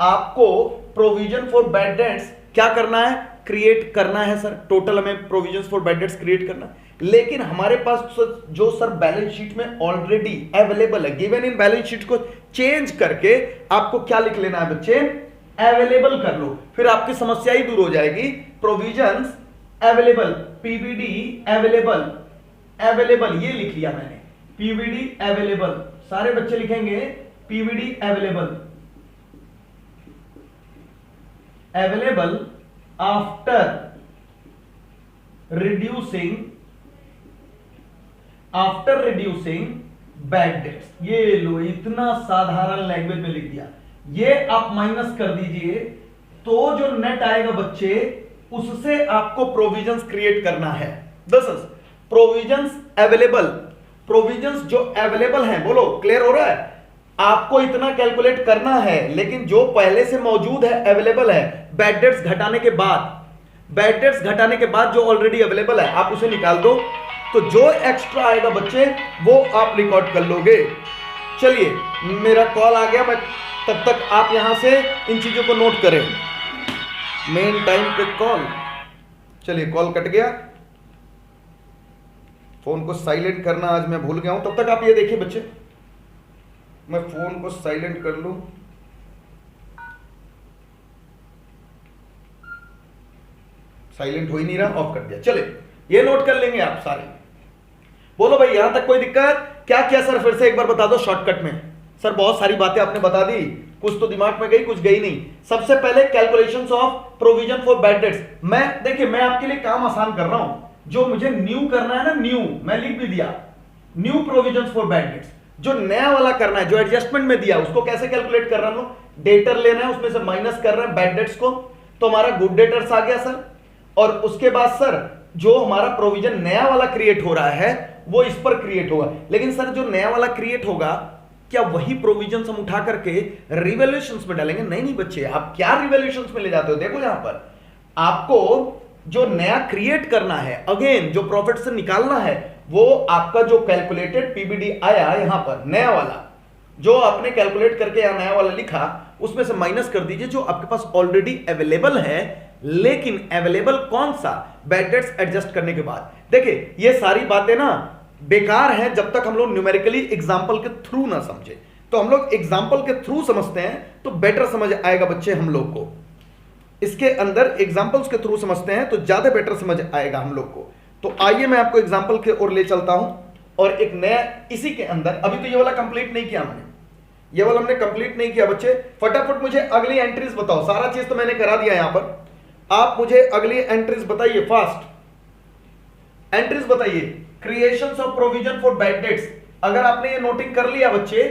Speaker 1: आपको प्रोविजन फॉर बैड डेट्स क्या करना है? क्रिएट करना है सर। टोटल हमें provisions for bad debts create करना है, लेकिन हमारे पास जो सर बैलेंस शीट में ऑलरेडी अवेलेबल है, गिवन इन बैलेंस शीट को चेंज करके आपको क्या लिख लेना है बच्चे? अवेलेबल कर लो, फिर आपकी समस्या ही दूर हो जाएगी। प्रोविजंस अवेलेबल, पीवीडी अवेलेबल ये लिख लिया मैंने, पीवीडी अवेलेबल, सारे बच्चे लिखेंगे PVD available after reducing bad debts. ये लो, इतना साधारण लैंग्वेज में लिख दिया। ये आप माइनस कर दीजिए, तो जो नेट आएगा बच्चे, उससे आपको प्रोविजंस क्रिएट करना है। This is provisions available, provisions जो अवेलेबल हैं, बोलो क्लियर हो रहा है? आपको इतना कैलकुलेट करना है, लेकिन जो पहले से मौजूद है, अवेलेबल है, बैड डेट्स घटाने के बाद जो ऑलरेडी अवेलेबल है, आप उसे निकाल दो, तो जो एक्स्ट्रा आएगा बच्चे वो आप रिकॉर्ड कर लोगे। चलिए, मेरा कॉल आ गया, मैं तब तक आप यहां से इन चीजों को नोट करें। मेन टाइम पे कॉल, चलिए कॉल कट गया, फोन को साइलेंट करना आज मैं भूल गया हूं। तब तक आप ये देखिए बच्चे, मैं फोन को साइलेंट कर लूं, साइलेंट हो ही नहीं रहा, ऑफ कर दिया। चले, ये नोट कर लेंगे आप सारे। बोलो भाई, यहां तक कोई दिक्कत? क्या किया सर, फिर से एक बार बता दो शॉर्टकट में। सर बहुत सारी बातें आपने बता दी, कुछ तो दिमाग में गई, कुछ गई नहीं। सबसे पहले calculations of provision for bad dates. मैं आपके लिए काम आसान कर रहा हूं, जो मुझे न्यू करना है ना, न्यू मैं लिख भी दिया, new provision for bad dates. जो नया वाला करना है, जो एडजस्टमेंट में दिया, उसको कैसे कैलकुलेट कर रहा हूं? डेटर लेना है, उसमें से माइनस कर रहे हैं बैड डेट्स को, तो हमारा गुड डेटर्स आ गया सर। और उसके बाद सर जो हमारा प्रोविजन नया वाला क्रिएट हो रहा है, वो इस पर क्रिएट होगा। लेकिन सर जो नया वाला क्रिएट होगा, क्या वही प्रोविजन हम उठा करके रिवैल्यूएशंस में डालेंगे? नहीं बच्चे, आप क्या रिवैल्यूएशंस में ले जाते हो? देखो यहां पर आपको जो नया क्रिएट करना है, अगेन जो प्रॉफिट से निकालना है, वो आपका जो कैलकुलेटेड पीबीडी आया यहां पर, नया वाला जो आपने कैलकुलेट करके यहां नया वाला लिखा, उसमें से माइनस कर दीजिए जो आपके पास ऑलरेडी अवेलेबल है। लेकिन अवेलेबल कौन सा? बैड डेट्स एडजस्ट करने के बाद। देखिए, ये सारी बातें ना बेकार हैं जब तक हम लोग न्यूमेरिकली एग्जांपल के थ्रू ना समझे। तो हम लोग एग्जांपल के थ्रू समझते हैं तो बेटर समझ आएगा बच्चे हम लोग को। इसके अंदर एग्जांपल्स के थ्रू समझते हैं तो ज्यादा बेटर समझ आएगा हम लोग को। तो आइए मैं आपको एग्जांपल के ओर ले चलता हूं, और एक नया इसी के अंदर, अभी तो ये वाला कंप्लीट नहीं किया हमने, ये वाला हमने कंप्लीट नहीं किया बच्चे। फटाफट मुझे अगली एंट्रीज बताओ, सारा चीज तो मैंने करा दिया यहां पर, आप मुझे अगली एंट्रीज बताइए, फास्ट एंट्रीज बताइए। Creations of provision for bad dates, अगर आपने ये नोटिंग कर लिया बच्चे,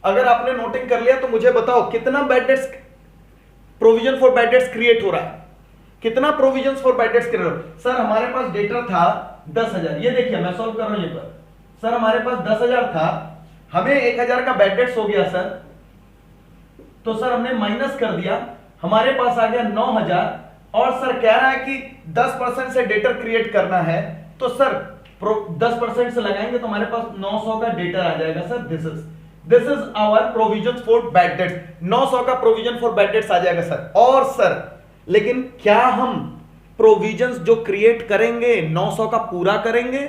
Speaker 1: अगर आपने नोटिंग कर लिया तो मुझे बताओ कितना bad debts, provision for bad debts create हो रहा है, कितना provision for bad debts create हो रहा है? सर हमारे पास डेटा था 10,000, ये देखिए मैं सॉल्व कर रहा हूं ये पर। सर हमारे पास 10,000 था, हमें 1,000 का बैड डेट्स हो गया सर, तो सर हमने माइनस कर दिया, हमारे पास आ गया 9,000। और सर कह रहा है कि 10% से डेटर क्रिएट करना है, तो सर 10% से लगाएंगे तो हमारे पास 900 का डेटर आ जाएगा sir. This is our provision for bad debts, 900 का प्रोविजन फॉर बैड डेट्स आ जाएगा सर। और सर लेकिन क्या हम प्रोविजंस जो क्रिएट करेंगे 900 का पूरा करेंगे?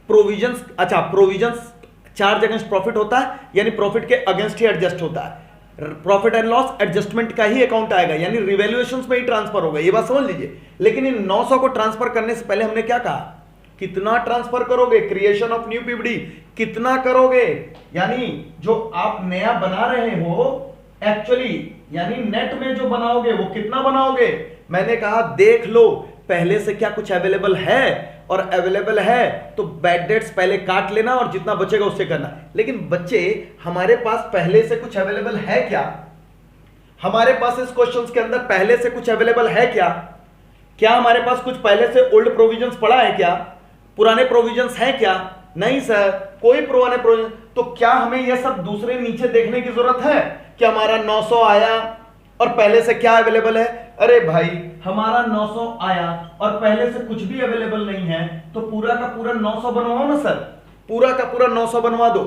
Speaker 1: प्रोविजंस, अच्छा प्रोविजंस चार्ज अगेंस्ट प्रॉफिट होता है, यानी प्रॉफिट के अगेंस्ट ही एडजस्ट होता है। प्रॉफिट एंड लॉस एडजस्टमेंट का ही अकाउंट आएगा, यानी रिवैल्यूएशंस में ही ट्रांसफर होगा, ये बात समझ लीजिए। लेकिन इन 900 को ट्रांसफर करने से पहले हमने क्या कहा? कितना ट्रांसफर करोगे? क्रिएशन ऑफ न्यू पीपीडी कितना करोगे? यानी जो आप नया बना रहे हो एक्चुअली, यानी नेट में जो बनाओगे वो कितना बनाओगे? मैंने कहा देख लो पहले से क्या कुछ अवेलेबल है, और अवेलेबल है तो बैड डेट्स पहले काट लेना और जितना बचेगा उससे करना। लेकिन बच्चे हमारे पास पहले से कुछ अवेलेबल है क्या? हमारे पास इस क्वेश्चंस के अंदर पहले से कुछ अवेलेबल है क्या? क्या हमारे पास कुछ पहले से ओल्ड प्रोविजंस पड़ा है क्या? पुराने प्रोविजंस हैं क्या? नहीं सर, कोई पुराने प्रोविजन। तो क्या हमें यह सब दूसरे नीचे देखने की जरूरत है कि हमारा 900 आया और पहले से क्या अवेलेबल है? अरे भाई हमारा 900 आया और पहले से कुछ भी अवेलेबल नहीं है, तो पूरा का पूरा 900 बनवाओ ना सर, पूरा का पूरा 900 बनवा दो।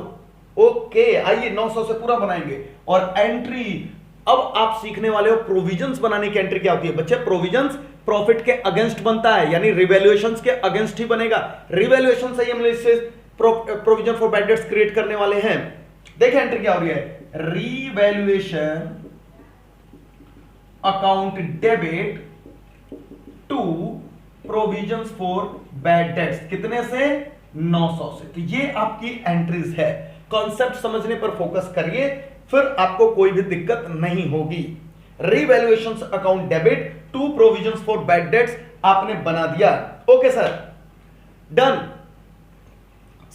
Speaker 1: ओके, आइए 900 से पूरा बनाएंगे। और एंट्री, अब आप सीखने वाले हो प्रोविजंस बनाने की एंट्री क्या होती है बच्चे? प्रोविजंस प्रॉफिट के अगेंस्ट बनता है, यानी रिवैल्यूएशंस के अगेंस्ट ही बनेगा। रिवैल्यूएशन से ही हम इससे provision for bad debts create करने वाले हैं। देखिए एंट्री क्या हो रही है, revaluation account debit to provisions for bad debts, कितने से? 900 से। तो ये आपकी एंट्रीज है। कॉन्सेप्ट समझने पर फोकस करिए, फिर आपको कोई भी दिक्कत नहीं होगी। Revaluation account debit to provisions for bad debts आपने बना दिया। Okay sir, done.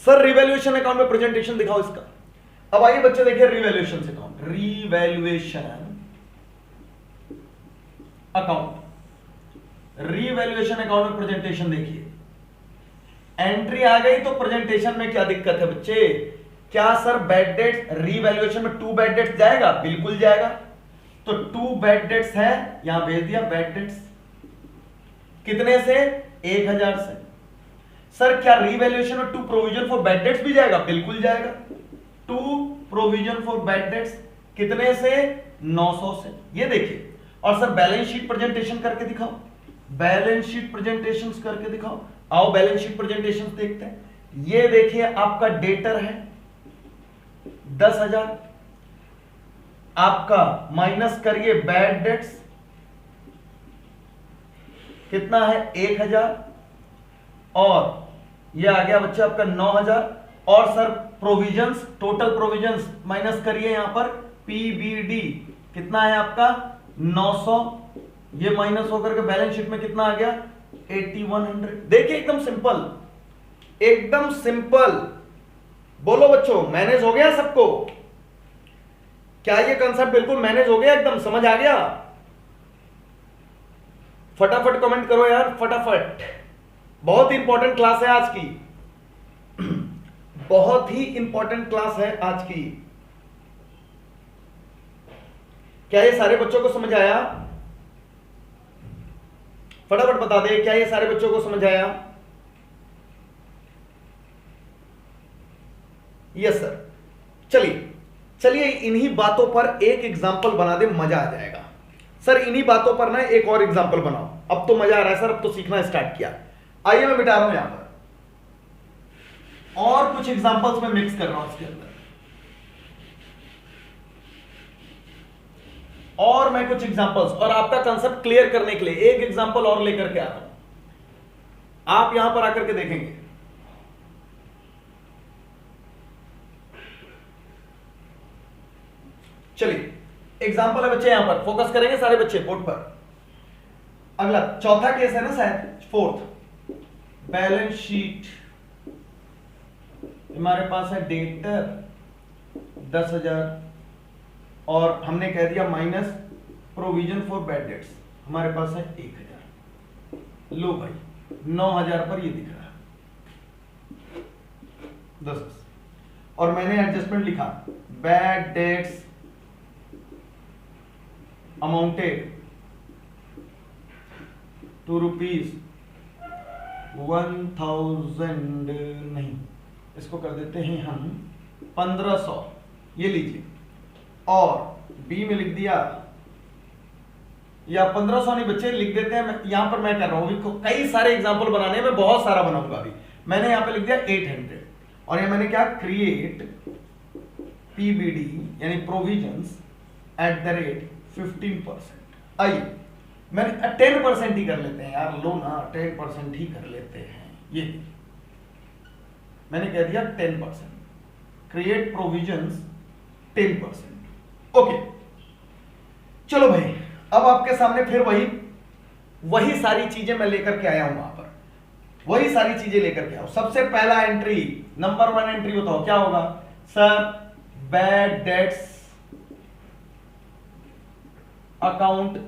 Speaker 1: Sir revaluation account में प्रेजेंटेशन दिखाओ इसका। अब आइए बच्चे देखिए revaluation account, revaluation account, revaluation account में प्रेजेंटेशन देखिए। एंट्री आ गई तो प्रेजेंटेशन में क्या दिक्कत है बच्चे? क्या सर बैड डेट्स रिवैल्यूएशन में 2 बैड डेट्स जाएगा? बिल्कुल जाएगा। तो 2 बैड डेट्स है, यहां भेज दिया बैड डेट्स, कितने से? 1000 से। सर क्या रिवैल्यूएशन में 2 प्रोविजन फॉर बैड डेट्स भी जाएगा? बिल्कुल जाएगा। 2 प्रोविजन फॉर बैड डेट्स कितने से? 900 से। ये देखिए। और सर बैलेंस शीट प्रेजेंटेशन करके दिखाओ, बैलेंस शीट प्रेजेंटेशन करके दिखाओ। आओ बैलेंस शीट प्रेजेंटेशन देखते हैं। ये देखिए आपका डेटर है 10,000, आपका माइनस करिए बैड डेट्स, कितना है? 1000, और ये आ गया बच्चा आपका 9,000। और sir provisions, total provisions minus करिए यहां पर पीबीडी, कितना है आपका? 900। ये माइनस होकर के बैलेंस शीट में कितना आ गया? 8100। देखिए एकदम सिंपल, एकदम सिंपल। बोलो बच्चों, मैनेज हो गया सबको? क्या ये कंसेप्ट बिल्कुल मैनेज हो गया? एकदम समझ आ गया? फटाफट कमेंट करो यार, फटाफट। बहुत इंपॉर्टेंट क्लास है आज की, बहुत ही इंपॉर्टेंट क्लास है आज की। क्या ये सारे बच्चों को समझ आया? फटाफट बता दे, क्या ये सारे बच्चों को समझ आया? Yes sir. चलिए चलिए इन्हीं बातों पर एक एग्जाम्पल बना दे, मजा आ जाएगा। सर इन्हीं बातों पर ना एक और एग्जाम्पल बनाओ। अब तो मजा आ रहा है सर, अब तो सीखना स्टार्ट किया। आइए मैं मिटा रहा हूं यहां पर, और कुछ एग्जाम्पल्स में मिक्स कर रहा हूं इसके अंदर, और मैं कुछ एग्जांपल्स, और आपका कंसेप्ट क्लियर करने के लिए एक एग्जांपल और लेकर के आता हूं। आप यहां पर आकर के देखेंगे, चलिए एग्जांपल है बच्चे, यहां पर फोकस करेंगे सारे बच्चे बोर्ड पर। अगला चौथा केस है ना शायद, फोर्थ, बैलेंस शीट। हमारे पास है डेटर 10,000 और हमने कह दिया minus provision for bad dates, हमारे पास है 1000। लो भाई 9,000 पर ये दिख रहा है 10, और मैंने एडजस्टमेंट लिखा बैड डेट्स अमाउंटेड टू ₹1,000, नहीं इसको कर देते हैं हम 1500, ये लीजिए। और बी में लिख दिया या 1500 नहीं बच्चे लिख देते हैं, यहां पर मैं कर रहा हूं, कई सारे एग्जाम्पल बनाने में, बहुत सारा बनाऊंगा अभी। मैंने यहां पे लिख दिया 800 और ये मैंने क्या, क्रिएट पीबीडी यानी प्रोविजंस एट द रेट 15%। आइए मैंने 10% ही कर लेते हैं यार, लो ना 10% ही कर लेते हैं। ये मैंने कह दिया 10%, क्रिएट प्रोविजंस 10%। ओके चलो भाई, अब आपके सामने फिर वही सारी चीजें मैं लेकर के आया हूं, वहां पर वही सारी चीजें लेकर के आया हूं। सबसे पहला एंट्री, नंबर 1 एंट्री बताओ क्या होगा sir, bad debts account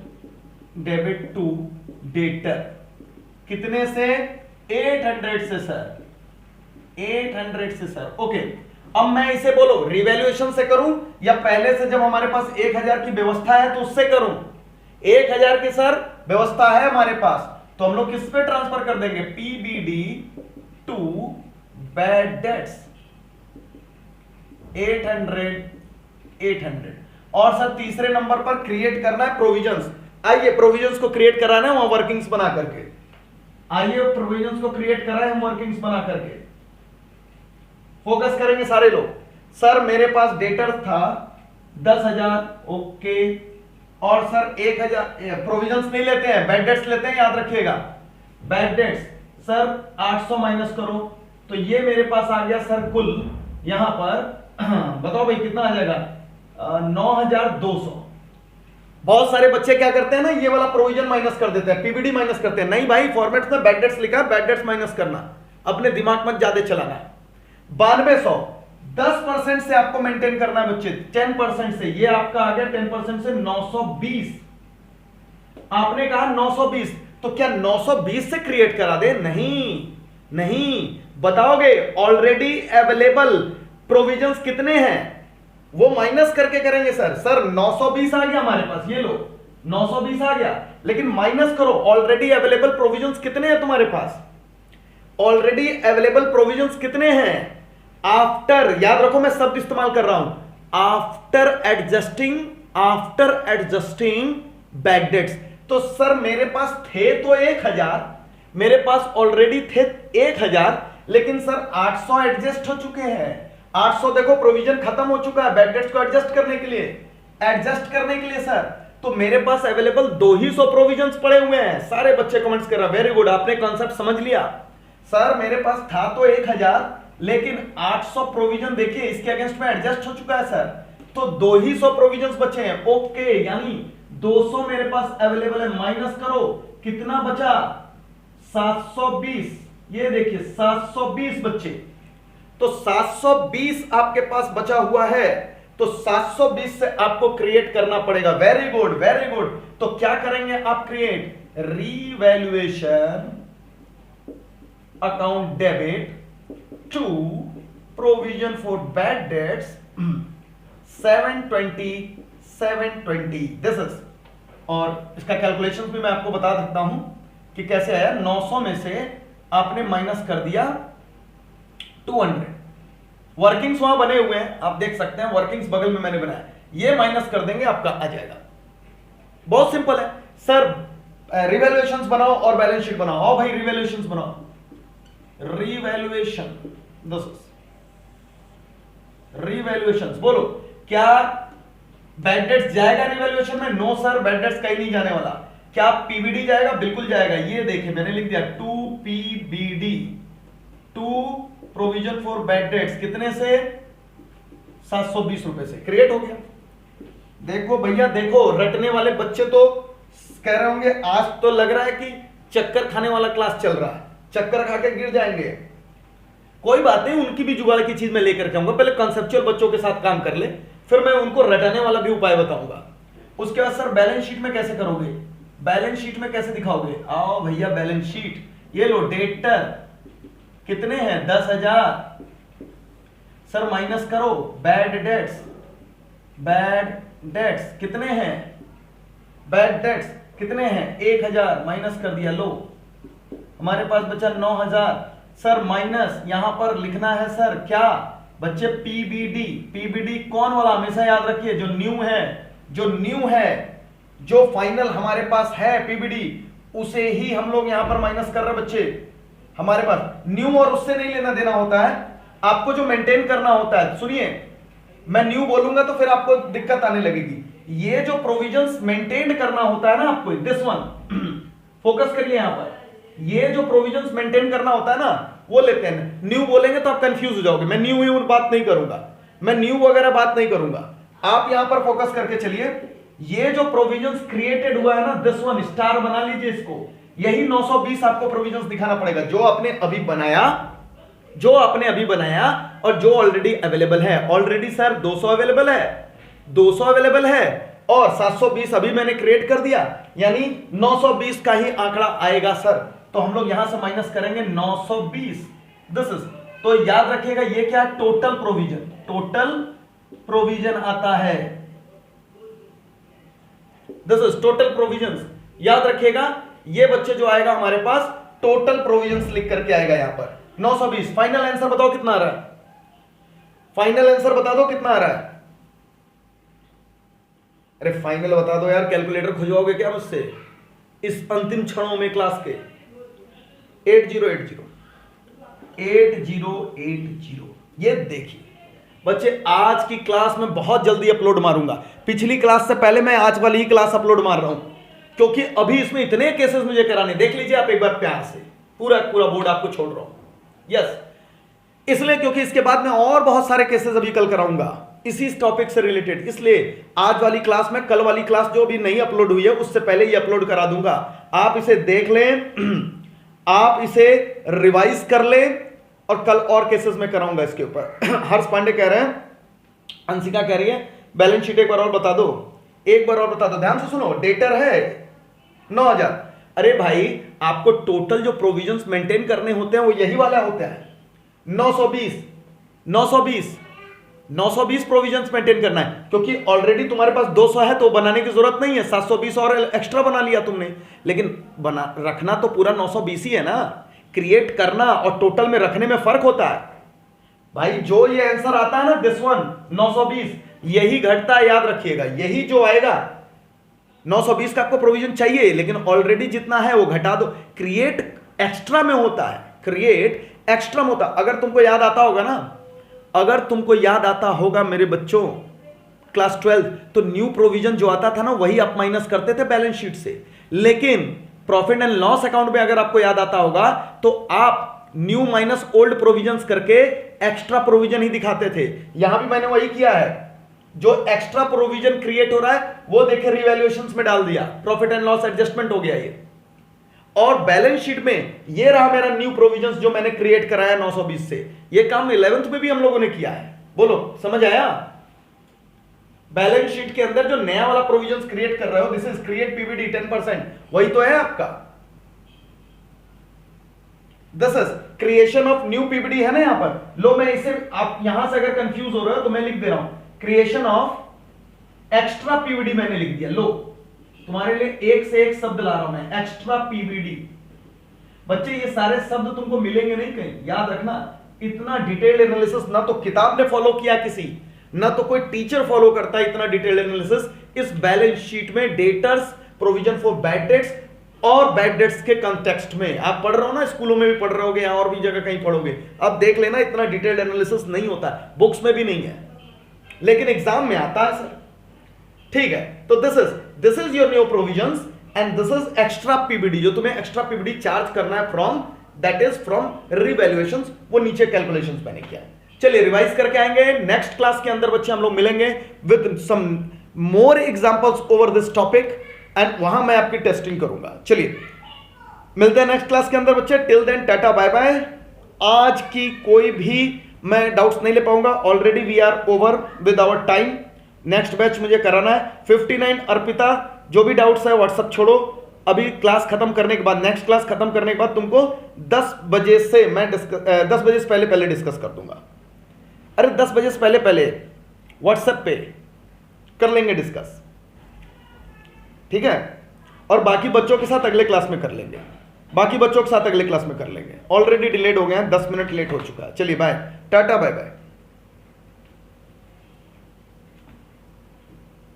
Speaker 1: debit to debtor, कितने से, 800 से सर, 800 से सर। ओके अब मैं इसे बोलो रिवैल्यूएशन से करूं या पहले से जब हमारे पास 1000 की व्यवस्था है तो उससे करूं। 1000 की सर व्यवस्था है हमारे पास, तो हम लोग किस पे ट्रांसफर कर देंगे, पीबीडी टू बैड डेट्स 800। और सर तीसरे नंबर पर क्रिएट करना है प्रोविजंस। आइए प्रोविजंस को क्रिएट कराना है वहां वर्किंग्स बना करके, आइए प्रोविजंस को क्रिएट करा है हम वर्किंग्स बना करके। फोकस करेंगे सारे लोग। सर मेरे पास डेटर था 10,000, ओके, और सर 1000 प्रोविजंस नहीं लेते हैं, बैड डेट्स लेते हैं, याद रखिएगा। बैड डेट्स सर 800 माइनस करो, तो ये मेरे पास आ गया सर कुल यहां पर बताओ भाई कितना आ जाएगा, 9200। बहुत सारे बच्चे क्या करते हैं ना, ये वाला प्रोविजन माइनस कर देते हैं, पीबीडी माइनस करते हैं। नहीं भाई, फॉर्मेट में बैड डेट्स लिखा है, बैड डेट्स माइनस करना, अपने दिमाग मत ज्यादा चलाना। 9200 10% से आपको मेंटेन करना है बच्चे, 10% से, ये आपका आ गया 10% से 920। आपने कहा 920, तो क्या 920 से क्रिएट करा दे, नहीं बताओगे ऑलरेडी अवेलेबल प्रोविजंस कितने हैं वो माइनस करके करेंगे। सर 920 आ गया हमारे पास, ये लो 920 आ गया, लेकिन माइनस करो ऑलरेडी अवेलेबल प्रोविजंस कितने हैं तुम्हारे पास, ऑलरेडी अवेलेबल प्रोविजंस कितने हैं, आफ्टर, याद रखो मैं शब्द इस्तेमाल कर रहा हूं, आफ्टर एडजस्टिंग बैड डेट्स। तो सर मेरे पास थे तो 1000, मेरे पास ऑलरेडी थे 1000, लेकिन सर 800 एडजस्ट हो चुके हैं। 800 देखो प्रोविजन खत्म हो चुका है बैड डेट्स को एडजस्ट करने के लिए सर, तो मेरे पास अवेलेबल 200 प्रोविजंस पड़े हुए हैं। सारे बच्चे कमेंट्स कर रहे हैं, वेरी गुड, आपने कॉन्सेप्ट समझ लिया। सर मेरे पास था तो 1000, लेकिन 800 प्रोविजन देखिए इसके अगेंस्ट में एडजस्ट हो चुका है सर, तो 200 प्रोविजंस बचे हैं। ओके, यानी 200 मेरे पास अवेलेबल है, माइनस करो कितना बचा, 720। ये देखिए 720 बच्चे, तो 720 आपके पास बचा हुआ है, तो 720 से आपको क्रिएट करना पड़ेगा। Very good. तो क्या करेंगे आप, create revaluation account debit to provision for bad debts 720 this is, और इसका कैलकुलेशन भी मैं आपको बता सकता हूं कि कैसे आया। 900 में से आपने माइनस कर दिया 200, वर्किंग्स वहां बने हुए हैं, आप देख सकते हैं, वर्किंग्स बगल में मैंने बनाया, ये माइनस कर देंगे, आपका आ जाएगा। बहुत सिंपल है सर। रिवैल्यूएशंस बनाओ और बैलेंस शीट बनाओ। आओ भाई रिवैल्यूएशंस बनाओ, रिवैल्यूएशंस बोलो, क्या बैड डेट्स जाएगा रिवैल्यूएशन में? नो सर, बैड डेट्स कहीं नहीं जाने वाला। क्या पीबीडी जाएगा? बिल्कुल जाएगा। ये देखिए मैंने लिख दिया 2 PBD, 2 provision for bad debts, कितने से, 720 रुपए से क्रिएट हो गया। देखो भैया, देखो रटने वाले बच्चे तो कह रहे होंगे आज तो लग रहा है कि चक्कर खाने वाला क्लास चल रहा है, चक्कर खा के गिर जाएंगे। कोई बात नहीं, उनकी भी जुगाड़ की चीज मैं लेकर के आऊंगा। पहले कॉन्सेप्चुअल बच्चों के साथ काम कर ले, फिर मैं उनको रटाने वाला भी उपाय बताऊंगा। उसके बाद सर बैलेंस शीट में कैसे करोगे, बैलेंस शीट में कैसे दिखाओगे? आओ भैया बैलेंस शीट, ये लो, डेटर कितने हैं, 10,000। सर माइनस करो बैड डेट्स कितने हैं, बैड डेट्स कितने हैं, 1000, माइनस कर दिया, लो हमारे पास बचा 9000। सर माइनस यहां पर लिखना है सर क्या बच्चे, पीबीडी कौन वाला, हमेशा याद रखिए जो न्यू है जो फाइनल हमारे पास है पीबीडी उसे ही हम लोग यहां पर माइनस कर रहे हैं बच्चे। हमारे पास न्यू और उससे नहीं लेना देना होता है, आपको जो मेंटेन करना होता है। सुनिए, मैं न्यू बोलूंगा तो फिर आपको दिक्कत आने लगेगी। ये जो प्रोविजंस मेंटेन करना होता है ना आपको, दिस वन फोकस करिए यहां पर, ये जो प्रोविजंस मेंटेन करना होता है ना वो लेते हैं। न्यू बोलेंगे तो आप कंफ्यूज हो जाओगे, मैं न्यू बात नहीं करूंगा, मैं न्यू वगैरह बात नहीं करूंगा। आप यहां पर फोकस करके चलिए। ये जो प्रोविजंस क्रिएटेड हुआ है ना, दिस वन स्टार बना लीजिए इसको, यही 920 आपको प्रोविजंस दिखाना पड़ेगा जो आपने अभी बनाया, जो आपने अभी बनाया और जो ऑलरेडी अवेलेबल है। ऑलरेडी सर 200 अवेलेबल है, 200 अवेलेबल है और 720 अभी मैंने क्रिएट कर दिया, यानी 920 का ही आंकड़ा आएगा सर। तो हम लोग यहां से माइनस करेंगे 920, दिस इज, तो याद रखिएगा ये क्या है, टोटल प्रोविजन, टोटल प्रोविजन आता है, दिस इज टोटल प्रोविजंस। याद रखिएगा ये बच्चे जो आएगा हमारे पास टोटल प्रोविजंस लिख करके आएगा यहां पर 920। फाइनल आंसर बताओ कितना आ रहा है, फाइनल आंसर बता दो कितना आ रहा है। अरे फाइनल बता दो यार, कैलकुलेटर खुजवाओगे क्या मुझसे इस अंतिम क्षणों में क्लास के। 8080 8080। ये देखिए बच्चे, आज की क्लास में बहुत जल्दी अपलोड मारूंगा। पिछली क्लास से पहले मैं आज वाली ही क्लास अपलोड मार रहा हूं, क्योंकि अभी इसमें इतने केसेस मुझे कराने। देख लीजिए आप एक बार प्यार से, पूरा पूरा बोर्ड आपको छोड़ रहा हूं। यस, इसलिए क्योंकि इसके बाद मैं और बहुत सारे केसेस अभी कल कराऊंगा इसी टॉपिक से रिलेटेड। इसलिए आज वाली क्लास में, कल वाली क्लास जो अभी नहीं अपलोड हुई है उससे पहले ही अपलोड करा दूंगा। आप इसे देख लें, आप इसे रिवाइज कर लें और कल और केसेस में कराऊंगा इसके ऊपर। हर्ष पांडे कह रहे हैं, अंशिका कह रही है बैलेंस शीट एक बार और बता दो, एक बार और बता दो। ध्यान से सुनो, डेटर है 9000। अरे भाई आपको टोटल जो प्रोविजंस मेंटेन करने होते हैं वो यही वाला होता है 920 प्रोविजंस मेंटेन करना है, क्योंकि ऑलरेडी तुम्हारे पास 200 है तो बनाने की जरूरत नहीं है। 720 और एक्स्ट्रा बना लिया तुमने, लेकिन बना रखना तो पूरा 920 ही है ना। क्रिएट करना और टोटल में रखने में फर्क होता है भाई। जो ये आंसर आता है ना दिस वन 920, यही घटता है, याद रखिएगा। यही जो आएगा 920 का आपको प्रोविजन चाहिए, लेकिन ऑलरेडी जितना है वो घटा दो। क्रिएट एक्स्ट्रा में होता है, क्रिएट एक्स्ट्रा में होता। अगर तुमको याद आता होगा ना, अगर तुमको याद आता होगा मेरे बच्चों क्लास 12, तो न्यू प्रोविजन जो आता था ना वही आप माइनस करते थे बैलेंस शीट से। लेकिन प्रॉफिट एंड लॉस अकाउंट में अगर आपको याद आता होगा तो आप न्यू माइनस ओल्ड प्रोविजंस करके एक्स्ट्रा प्रोविजन ही दिखाते थे। यहां भी मैंने वही किया है, जो एक्स्ट्रा प्रोविजन क्रिएट हो रहा है वो देखे रिवैल्यूएशंस में डाल दिया, प्रॉफिट एंड लॉस एडजस्टमेंट हो गया ये। और बैलेंस शीट में ये रहा मेरा न्यू प्रोविजंस जो मैंने क्रिएट कराया 920 से। ये काम 11th में भी हम लोगों ने किया है। बोलो समझ आया? बैलेंस शीट के अंदर जो नया वाला प्रोविजंस क्रिएट कर रहे हो, दिस इज क्रिएट पीवीडी 10%, वही तो है आपका। This is creation of new PVD है ना यहां पर। लो मैं इसे, आप यहां से अगर कंफ्यूज हो रहे हो तो मैं लिख दे रहा हूं, क्रिएशन ऑफ एक्स्ट्रा पीवीडी मैंने लिख दिया। लो तुम्हारे लिए एक से एक शब्द ला रहा हूं मैं, एक्स्ट्रा पीवीडी। बच्चे ये सारे शब्द तुमको मिलेंगे नहीं कहीं, याद रखना। इतना डिटेल्ड एनालिसिस ना तो किताब ने फॉलो किया किसी, ना तो कोई टीचर फॉलो करता है इतना डिटेल्ड एनालिसिस इस बैलेंस शीट में। Debtors, provision for bad dates और बैड डेट्स के कॉन्टेक्स्ट में आप पढ़ रहे हो ना, स्कूलों में भी पढ़ रहे होगे या और भी जगह कहीं पढ़ोगे। अब देख लेना इतना डिटेल्ड एनालिसिस नहीं होता, बुक्स में भी नहीं है, लेकिन एग्जाम में आता है सर। ठीक है, तो this is your new provisions and this is extra PBD. जो तुम्हें एक्स्ट्रा पीबीडी चार्ज करना है फ्रॉम, दैट इज फ्रॉम रिवैल्यूएशंस, वो नीचे कैलकुलेशंस मैंने किया है। चलिए रिवाइज करके आएंगे नेक्स्ट क्लास के अंदर बच्चे, हम लोग मिलेंगे with some more examples over this topic and वहां मैं आपकी टेस्टिंग करूंगा। चलिए मिलते हैं नेक्स्ट क्लास के अंदर बच्चे। Till then tata bye bye. आज की कोई भी मैं डाउट्स नहीं ले पाऊंगा, already we are over with our time. Next batch मुझे कराना है 59। अर्पिता जो भी डाउट्स है व्हाट्सएप छोड़ो, अभी क्लास खत्म करने के बाद, नेक्स्ट क्लास खत्म करने के बाद तुमको 10 बजे से मैं 10 बजे से पहले डिस्कस कर दूंगा। अरे 10 बजे से पहले व्हाट्सएप पे कर लेंगे डिस्कस, ठीक है। और बाकी बच्चों के साथ अगले क्लास में कर लेंगे, बाकी बच्चों के साथ अगले क्लास में कर लेंगे। ऑलरेडी डिलेड हो गए हैं, 10 मिनट लेट हो चुका है। चलिए बाय, टाटा बाय बाय।